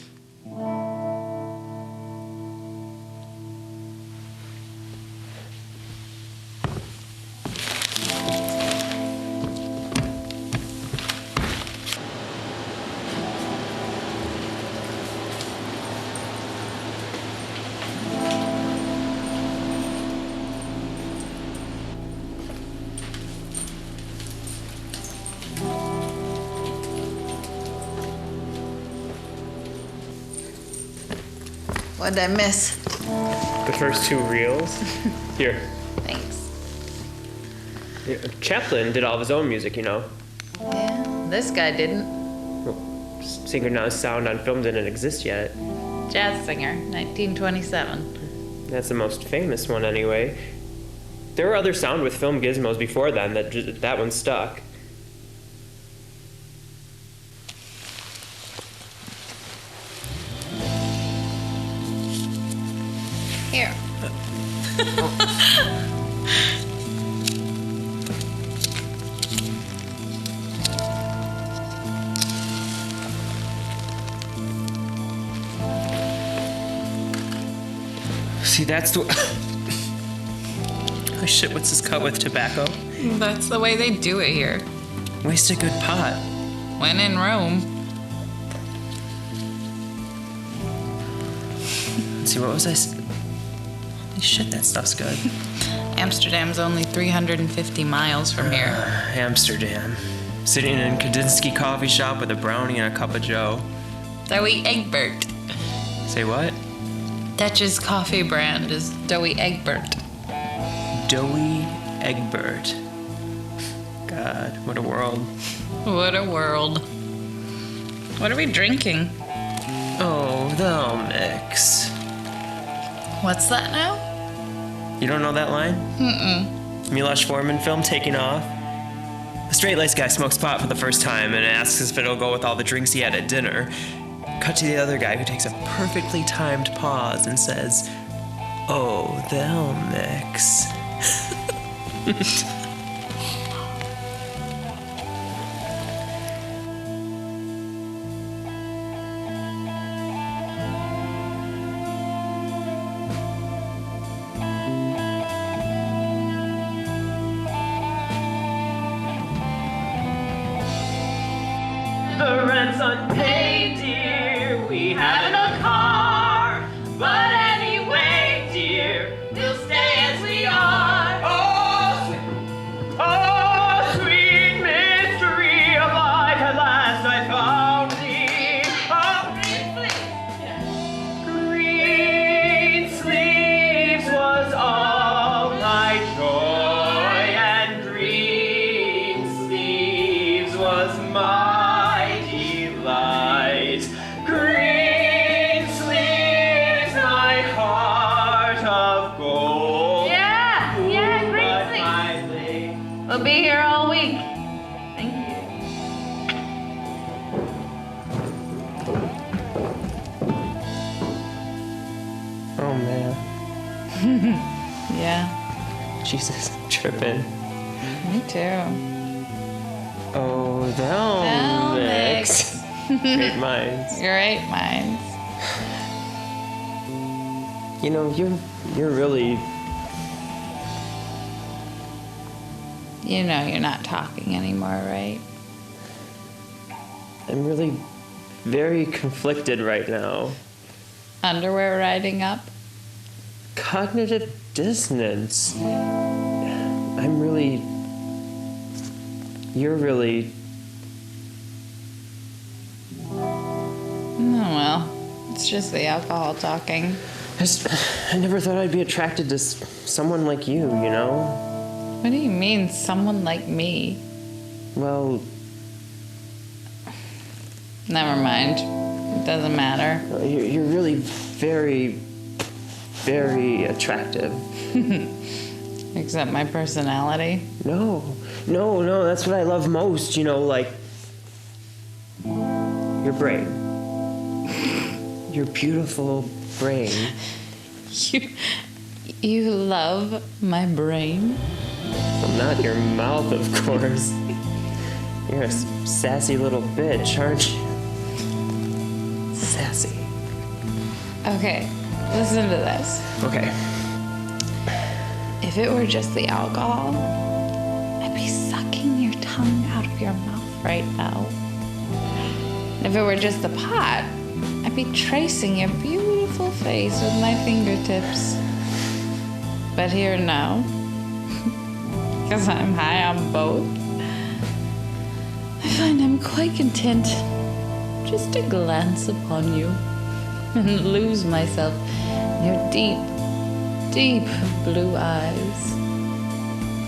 [SPEAKER 5] What'd I miss?
[SPEAKER 3] The first two reels. Here.
[SPEAKER 5] Thanks.
[SPEAKER 3] Chaplin did all of his own music, you know.
[SPEAKER 5] Yeah, this guy didn't.
[SPEAKER 3] Synchronized sound on film didn't exist yet.
[SPEAKER 5] Jazz singer, 1927.
[SPEAKER 3] That's the most famous one anyway. There were other sound with film gizmos before then, that one stuck.
[SPEAKER 5] Here.
[SPEAKER 3] See, that's the... Oh shit, what's this cut with tobacco?
[SPEAKER 5] That's the way they do it here.
[SPEAKER 3] Waste a good pot.
[SPEAKER 5] When in Rome.
[SPEAKER 3] Let's see, what was I... Holy shit, that stuff's good.
[SPEAKER 5] Amsterdam's only 350 miles from here.
[SPEAKER 3] Amsterdam. Sitting in a Kandinsky coffee shop with a brownie and a cup of joe.
[SPEAKER 5] Doughy Egbert.
[SPEAKER 3] Say what?
[SPEAKER 5] Dutch's coffee brand is Doughy Egbert.
[SPEAKER 3] Doughy Egbert. God, what a world.
[SPEAKER 5] What a world. What are we drinking?
[SPEAKER 3] Oh, they'll mix.
[SPEAKER 5] What's that now?
[SPEAKER 3] You don't know that line?
[SPEAKER 5] Mm-mm.
[SPEAKER 3] Milos Forman film, Taking Off. A straight-laced guy smokes pot for the first time and asks if it'll go with all the drinks he had at dinner. Cut to the other guy who takes a perfectly timed pause and says, "Oh, they'll mix." The rent's unpaid, dear. We haven't a car. But anyway, dear, we'll stay as we are. Oh, sweet mystery of life, at last I found thee. Oh, green sleeves was all my joy, and green sleeves was my delight. Green sleeves, my heart of gold.
[SPEAKER 5] Yeah, green sleeves. We'll be here all week. Thank you.
[SPEAKER 3] Oh man,
[SPEAKER 5] Yeah,
[SPEAKER 3] Jesus, I'm tripping.
[SPEAKER 5] me too.
[SPEAKER 3] Oh, they'll mix. Great minds.
[SPEAKER 5] Great minds.
[SPEAKER 3] You know, you're really...
[SPEAKER 5] You know you're not talking anymore, right?
[SPEAKER 3] I'm really very conflicted right now.
[SPEAKER 5] Underwear riding up?
[SPEAKER 3] Cognitive dissonance. I'm really... You're really...
[SPEAKER 5] Oh, well, it's just the alcohol talking.
[SPEAKER 3] I never thought I'd be attracted to someone like you know?
[SPEAKER 5] What do you mean, someone like me?
[SPEAKER 3] Well,
[SPEAKER 5] Never mind. It doesn't matter.
[SPEAKER 3] you're really very, very attractive.
[SPEAKER 5] Except my personality.
[SPEAKER 3] No, that's what I love most, like your brain. Your beautiful brain.
[SPEAKER 5] You love my brain?
[SPEAKER 3] Well, not your mouth, of course. You're a sassy little bitch, aren't you? Sassy.
[SPEAKER 5] Okay, listen to this.
[SPEAKER 3] Okay.
[SPEAKER 5] If it were just the alcohol, I'd be sucking your tongue out of your mouth right now. And if it were just the pot, I'd be tracing your beautiful face with my fingertips. But here now, because I'm high on both, I find I'm quite content just to glance upon you and lose myself in your deep, deep blue eyes.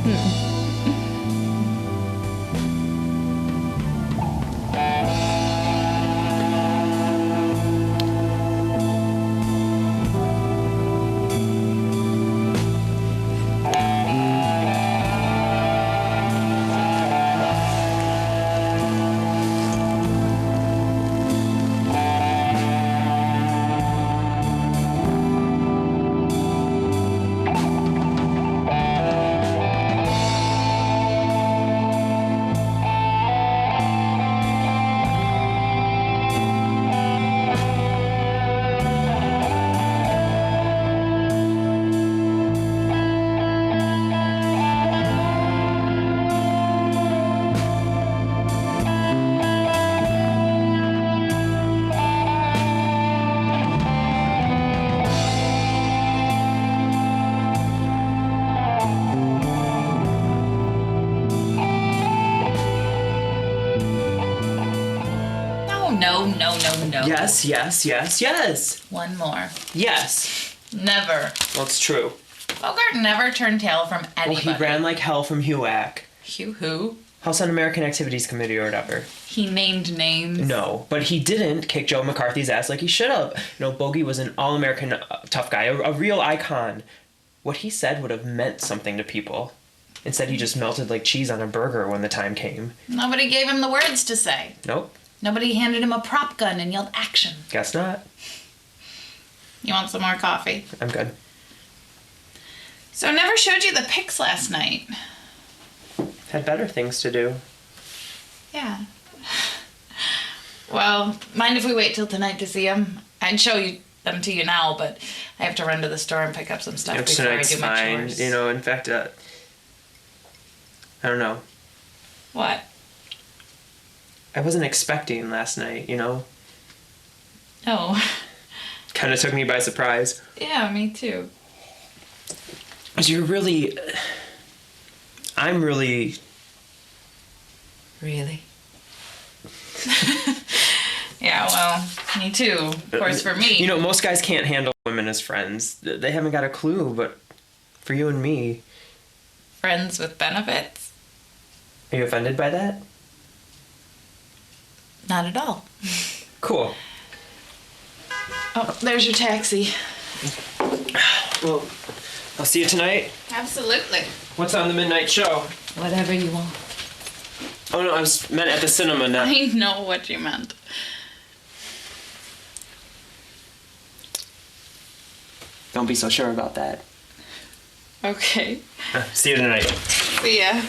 [SPEAKER 1] No.
[SPEAKER 3] Yes.
[SPEAKER 1] One more.
[SPEAKER 3] Yes.
[SPEAKER 1] Never.
[SPEAKER 3] Well, it's true.
[SPEAKER 1] Bogart never turned tail from
[SPEAKER 3] Well,
[SPEAKER 1] anybody.
[SPEAKER 3] he ran like hell from HUAC.
[SPEAKER 1] Who?
[SPEAKER 3] House Un-American Activities Committee or whatever.
[SPEAKER 1] He named names.
[SPEAKER 3] No, but he didn't kick Joe McCarthy's ass like he should have. Bogey was an all-American tough guy, a real icon. What he said would have meant something to people. Instead, he just melted like cheese on a burger when the time came.
[SPEAKER 1] Nobody gave him the words to say.
[SPEAKER 3] Nope.
[SPEAKER 1] Nobody handed him a prop gun and yelled action.
[SPEAKER 3] Guess not.
[SPEAKER 1] You want some more coffee?
[SPEAKER 3] I'm good.
[SPEAKER 1] So I never showed you the pics last night.
[SPEAKER 3] Had better things to do.
[SPEAKER 1] Yeah. Well, mind if we wait till tonight to see them? I'd show them to you now, but I have to run to the store and pick up some stuff before I do my chores.
[SPEAKER 3] In fact, I don't know.
[SPEAKER 1] What?
[SPEAKER 3] I wasn't expecting last night,
[SPEAKER 1] Oh.
[SPEAKER 3] Kind of took me by surprise.
[SPEAKER 1] Yeah, me too.
[SPEAKER 3] Because I'm really...
[SPEAKER 1] Really? Yeah, well, me too. Of course, for me.
[SPEAKER 3] Most guys can't handle women as friends. They haven't got a clue, but for you and me...
[SPEAKER 1] Friends with benefits?
[SPEAKER 3] Are you offended by that?
[SPEAKER 1] Not at all.
[SPEAKER 3] Cool.
[SPEAKER 1] Oh, there's your taxi.
[SPEAKER 3] Well, I'll see you tonight.
[SPEAKER 1] Absolutely.
[SPEAKER 3] What's on the midnight show?
[SPEAKER 1] Whatever you want.
[SPEAKER 3] Oh, no, I was meant at the cinema now.
[SPEAKER 1] I know what you meant.
[SPEAKER 3] Don't be so sure about that.
[SPEAKER 1] Okay.
[SPEAKER 3] See you tonight.
[SPEAKER 1] See ya.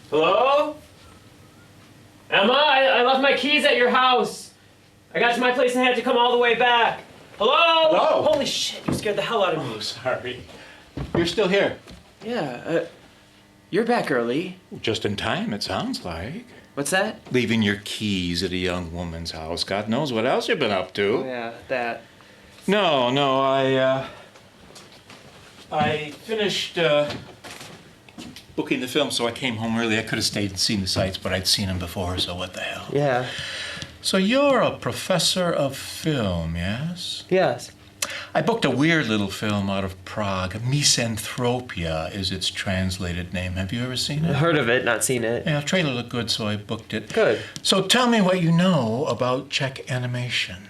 [SPEAKER 3] Hello? Emma, I left my keys at your house. I got to my place and had to come all the way back. Hello?
[SPEAKER 2] Hello?
[SPEAKER 3] Holy shit, you scared the hell out of me.
[SPEAKER 2] Oh, sorry. You're still here.
[SPEAKER 3] Yeah, you're back early.
[SPEAKER 2] Just in time, it sounds like.
[SPEAKER 3] What's that?
[SPEAKER 2] Leaving your keys at a young woman's house. God knows what else you've been up to.
[SPEAKER 3] Oh, yeah, that.
[SPEAKER 2] No, I finished booking the film, so I came home early. I could have stayed and seen the sights, but I'd seen them before, so what the hell.
[SPEAKER 3] Yeah.
[SPEAKER 2] So you're a professor of film, yes?
[SPEAKER 3] Yes.
[SPEAKER 2] I booked a weird little film out of Prague. Misanthropia is its translated name. Have you ever seen
[SPEAKER 3] I
[SPEAKER 2] it?
[SPEAKER 3] heard of it, not seen it.
[SPEAKER 2] Yeah, the trailer looked good, so I booked it.
[SPEAKER 3] Good.
[SPEAKER 2] So tell me what you know about Czech animation.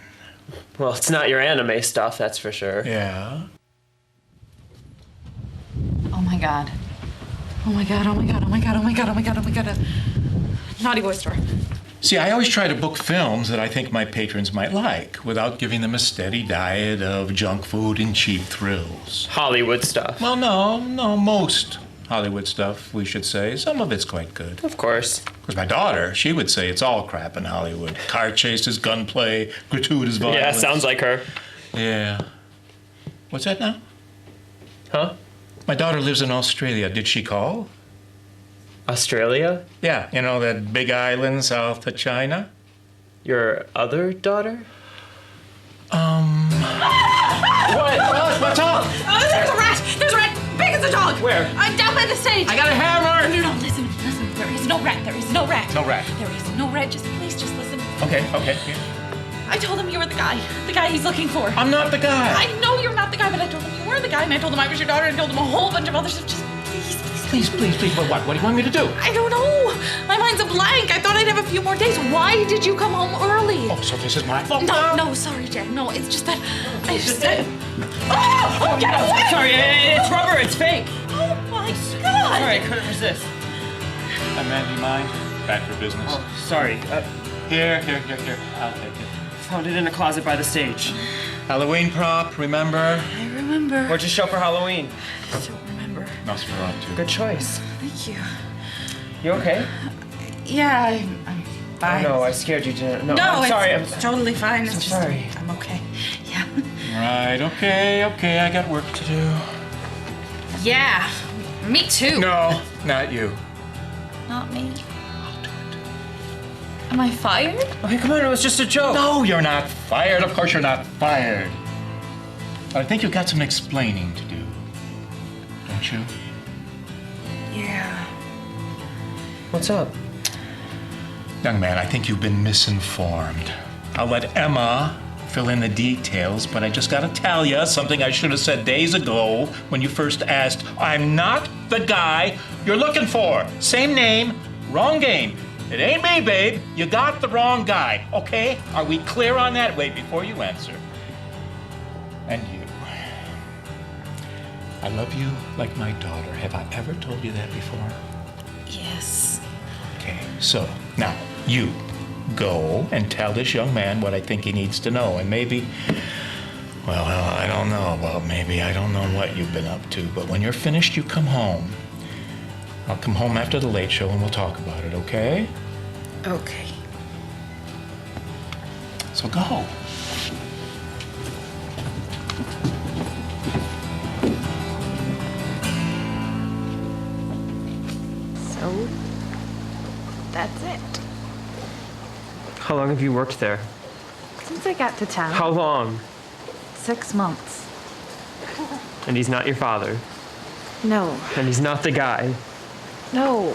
[SPEAKER 3] Well, it's not your anime stuff, that's for sure.
[SPEAKER 2] Yeah?
[SPEAKER 1] Oh my god. Oh my god, oh my god, oh my god, oh my god, oh my god, oh my god. Naughty boy store.
[SPEAKER 2] See, I always try to book films that I think my patrons might like without giving them a steady diet of junk food and cheap thrills.
[SPEAKER 3] Hollywood stuff.
[SPEAKER 2] Well, no, most Hollywood stuff, we should say. Some of it's quite good.
[SPEAKER 3] Of course.
[SPEAKER 2] Because my daughter, she would say it's all crap in Hollywood. Car chases, gunplay, gratuitous violence.
[SPEAKER 3] Yeah, sounds like her.
[SPEAKER 2] Yeah. What's that now?
[SPEAKER 3] Huh?
[SPEAKER 2] My daughter lives in Australia. Did she call?
[SPEAKER 3] Australia?
[SPEAKER 2] Yeah, you know that big island south of China?
[SPEAKER 3] Your other daughter?
[SPEAKER 2] What? What's up?
[SPEAKER 1] Oh, there's a rat! There's a rat! Big as a dog!
[SPEAKER 3] Where?
[SPEAKER 1] I'm down by the stage!
[SPEAKER 3] I got a hammer!
[SPEAKER 1] No, listen. There is no rat. There is no rat.
[SPEAKER 2] No rat.
[SPEAKER 1] There is no rat. Please, just listen.
[SPEAKER 2] Okay. Yeah.
[SPEAKER 1] I told him you were the guy he's looking for.
[SPEAKER 2] I'm not the guy.
[SPEAKER 1] I know you're not the guy, but I told him you were the guy, and I told him I was your daughter, and I told him a whole bunch of other stuff. Just please.
[SPEAKER 2] Please. What do you want me to do?
[SPEAKER 1] I don't know. My mind's a blank. I thought I'd have a few more days. Why did you come home early?
[SPEAKER 2] Oh, so this is my fault?
[SPEAKER 1] No, sorry, Jack. No, it's just that I just said. Oh, get away!
[SPEAKER 3] Sorry, it's rubber, it's fake.
[SPEAKER 1] Oh my God!
[SPEAKER 3] Sorry, I couldn't resist.
[SPEAKER 2] Amanda, mind? Back for business.
[SPEAKER 3] Oh, sorry.
[SPEAKER 2] Here. I'll take it.
[SPEAKER 3] Found it in a closet by the stage.
[SPEAKER 2] Halloween prop, remember?
[SPEAKER 1] I remember.
[SPEAKER 3] What'd you show for Halloween?
[SPEAKER 1] I don't remember.
[SPEAKER 2] Nosferatu.
[SPEAKER 3] Good choice.
[SPEAKER 1] Thank you.
[SPEAKER 3] You okay?
[SPEAKER 1] Yeah, I'm fine.
[SPEAKER 3] Oh, no, I scared you. No,
[SPEAKER 1] No,
[SPEAKER 3] I'm sorry.
[SPEAKER 1] it's totally fine. It's
[SPEAKER 3] so
[SPEAKER 1] just,
[SPEAKER 3] sorry.
[SPEAKER 1] I'm okay. Yeah.
[SPEAKER 2] Right, okay. I got work to do.
[SPEAKER 1] Yeah. Me too.
[SPEAKER 2] No, not you.
[SPEAKER 1] Not me. Am I fired?
[SPEAKER 3] Okay, come on, it was just a joke.
[SPEAKER 2] No, you're not fired. Of course you're not fired. But I think you've got some explaining to do. Don't you?
[SPEAKER 1] Yeah.
[SPEAKER 3] What's up?
[SPEAKER 2] Young man, I think you've been misinformed. I'll let Emma fill in the details, but I just gotta tell you something I should have said days ago when you first asked. I'm not the guy you're looking for. Same name, wrong game. It ain't me, babe. You got the wrong guy, okay? Are we clear on that? Wait, before you answer. And you. I love you like my daughter. Have I ever told you that before?
[SPEAKER 1] Yes.
[SPEAKER 2] Okay, so now you go and tell this young man what I think he needs to know. And maybe, well, I don't know about maybe. I don't know what you've been up to. But when you're finished, you come home. I'll come home after the late show and we'll talk about it, okay?
[SPEAKER 1] Okay.
[SPEAKER 2] So go.
[SPEAKER 5] So, that's it.
[SPEAKER 3] How long have you worked there?
[SPEAKER 5] Since I got to town.
[SPEAKER 3] How long?
[SPEAKER 5] 6 months.
[SPEAKER 3] And he's not your father.
[SPEAKER 5] No.
[SPEAKER 3] And he's not the guy.
[SPEAKER 5] No.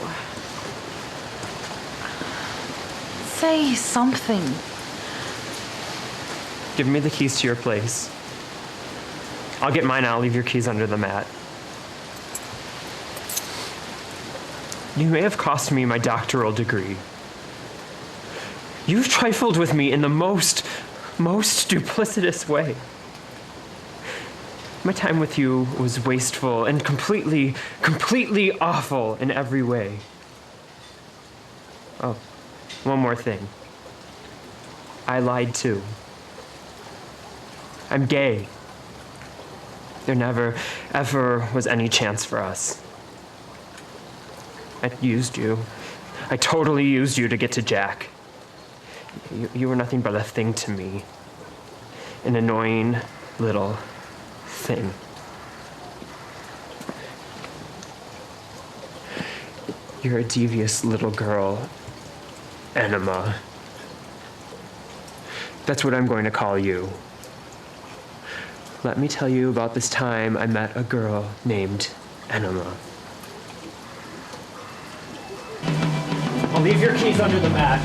[SPEAKER 5] Say something.
[SPEAKER 3] Give me the keys to your place. I'll get mine. I'll leave your keys under the mat. You may have cost me my doctoral degree. You've trifled with me in the most duplicitous way. My time with you was wasteful and completely awful in every way. Oh, one more thing. I lied too. I'm gay. There never, ever was any chance for us. I used you. I totally used you to get to Jack. You were nothing but a thing to me. An annoying little thing. You're a devious little girl, Enema. That's what I'm going to call you. Let me tell you about this time I met a girl named Enema. I'll leave your keys under the mat.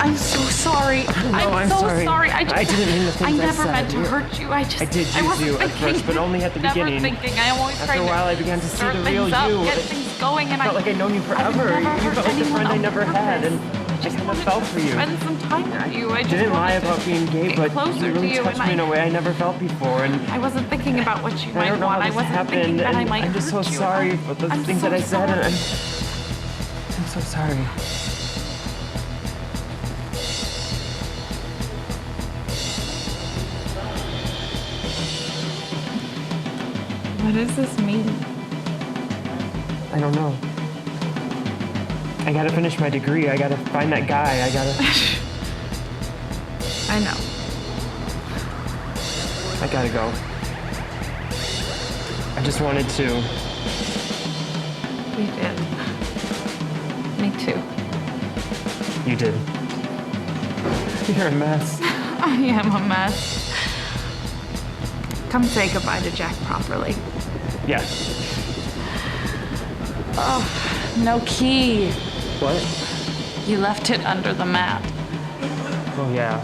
[SPEAKER 5] I'm so sorry. I'm so sorry.
[SPEAKER 3] I didn't mean the things
[SPEAKER 5] I
[SPEAKER 3] I
[SPEAKER 5] never
[SPEAKER 3] said.
[SPEAKER 5] meant to hurt you. I did
[SPEAKER 3] use you at first, but only at the beginning.
[SPEAKER 5] Never thinking. I always
[SPEAKER 3] After a while, I began to see
[SPEAKER 5] start
[SPEAKER 3] the real
[SPEAKER 5] things up,
[SPEAKER 3] you.
[SPEAKER 5] get things going, and
[SPEAKER 3] I felt like I'd known you forever. You felt like the friend I never had, and I kind of felt for you.
[SPEAKER 5] Spend some time with you. I just
[SPEAKER 3] Didn't lie
[SPEAKER 5] wanted to
[SPEAKER 3] about being gay,
[SPEAKER 5] get
[SPEAKER 3] but
[SPEAKER 5] closer
[SPEAKER 3] you really
[SPEAKER 5] to you,
[SPEAKER 3] touched
[SPEAKER 5] and
[SPEAKER 3] me in a way I never felt before, and
[SPEAKER 5] I wasn't thinking about what you
[SPEAKER 3] I
[SPEAKER 5] might
[SPEAKER 3] don't know
[SPEAKER 5] want.
[SPEAKER 3] how
[SPEAKER 5] I
[SPEAKER 3] this
[SPEAKER 5] wasn't thinking
[SPEAKER 3] happened,
[SPEAKER 5] that I
[SPEAKER 3] and
[SPEAKER 5] might
[SPEAKER 3] I'm just so
[SPEAKER 5] hurt you.
[SPEAKER 3] sorry for the
[SPEAKER 5] I'm
[SPEAKER 3] things
[SPEAKER 5] so
[SPEAKER 3] that I said, and
[SPEAKER 5] sorry.
[SPEAKER 3] I'm so sorry.
[SPEAKER 5] What does this mean?
[SPEAKER 3] I don't know. I gotta finish my degree. I gotta find that guy. I gotta.
[SPEAKER 5] I know.
[SPEAKER 3] I gotta go. I just wanted to.
[SPEAKER 5] You did. Me too.
[SPEAKER 3] You did. You're a mess.
[SPEAKER 5] I am a mess. Come say goodbye to Jack properly.
[SPEAKER 3] Yeah.
[SPEAKER 5] Oh, no key.
[SPEAKER 3] What?
[SPEAKER 5] You left it under the mat.
[SPEAKER 3] Oh, yeah.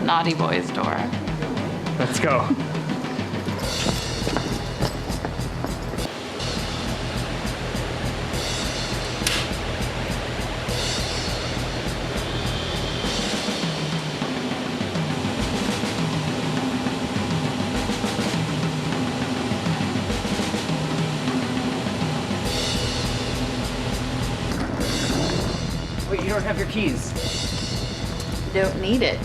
[SPEAKER 5] Naughty boy's door.
[SPEAKER 3] Let's go. Wait, you don't have your keys.
[SPEAKER 1] Don't need it.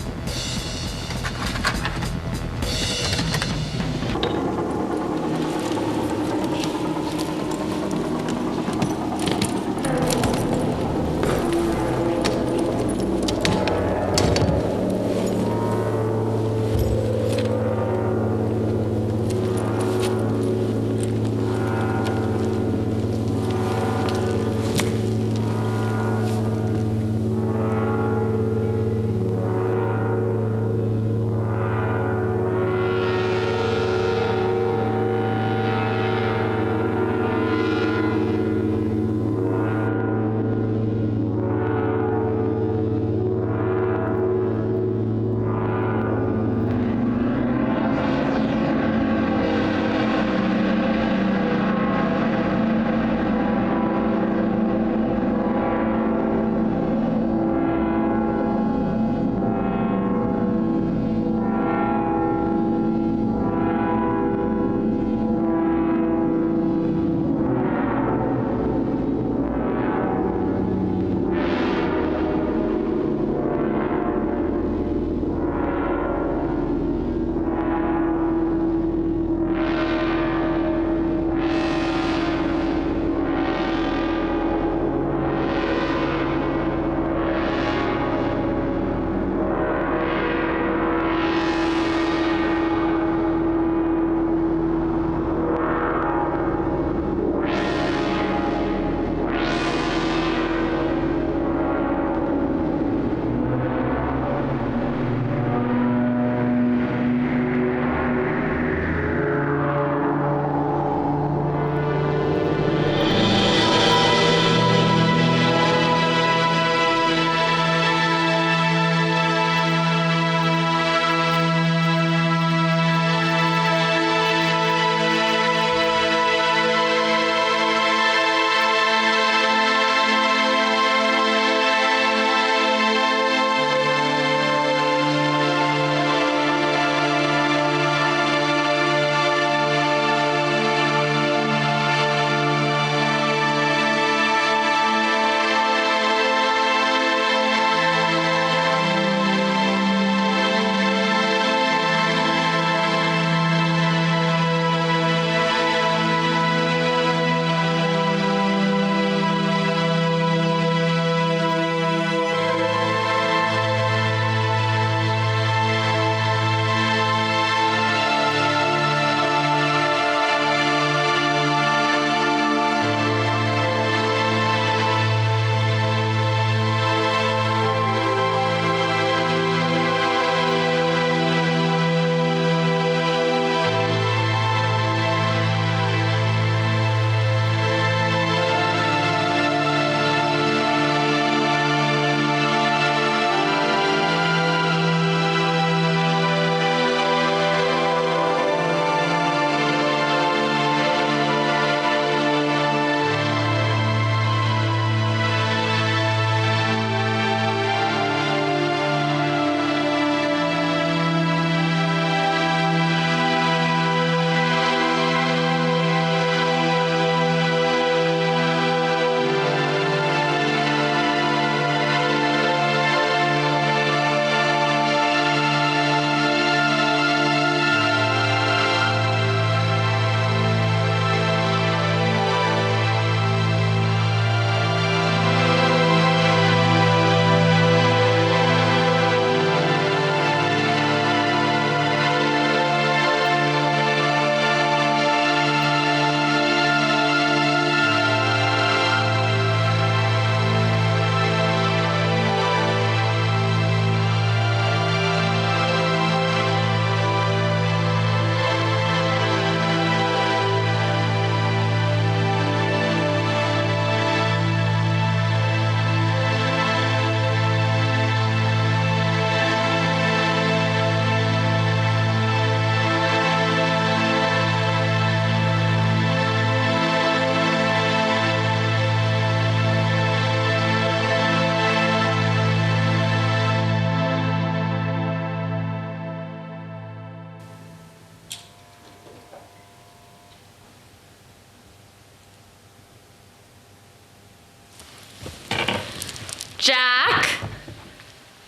[SPEAKER 1] Jack?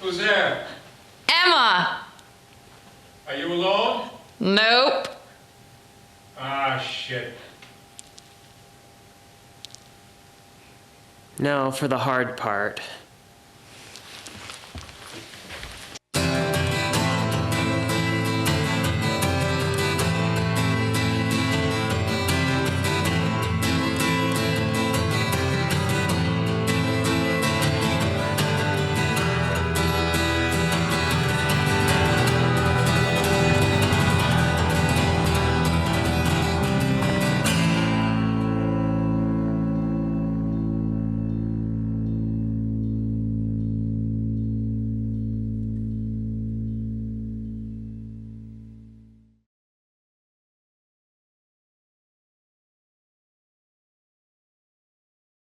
[SPEAKER 2] Who's there?
[SPEAKER 1] Emma?
[SPEAKER 2] Are you alone?
[SPEAKER 1] Nope.
[SPEAKER 2] Ah, shit.
[SPEAKER 3] Now for the hard part.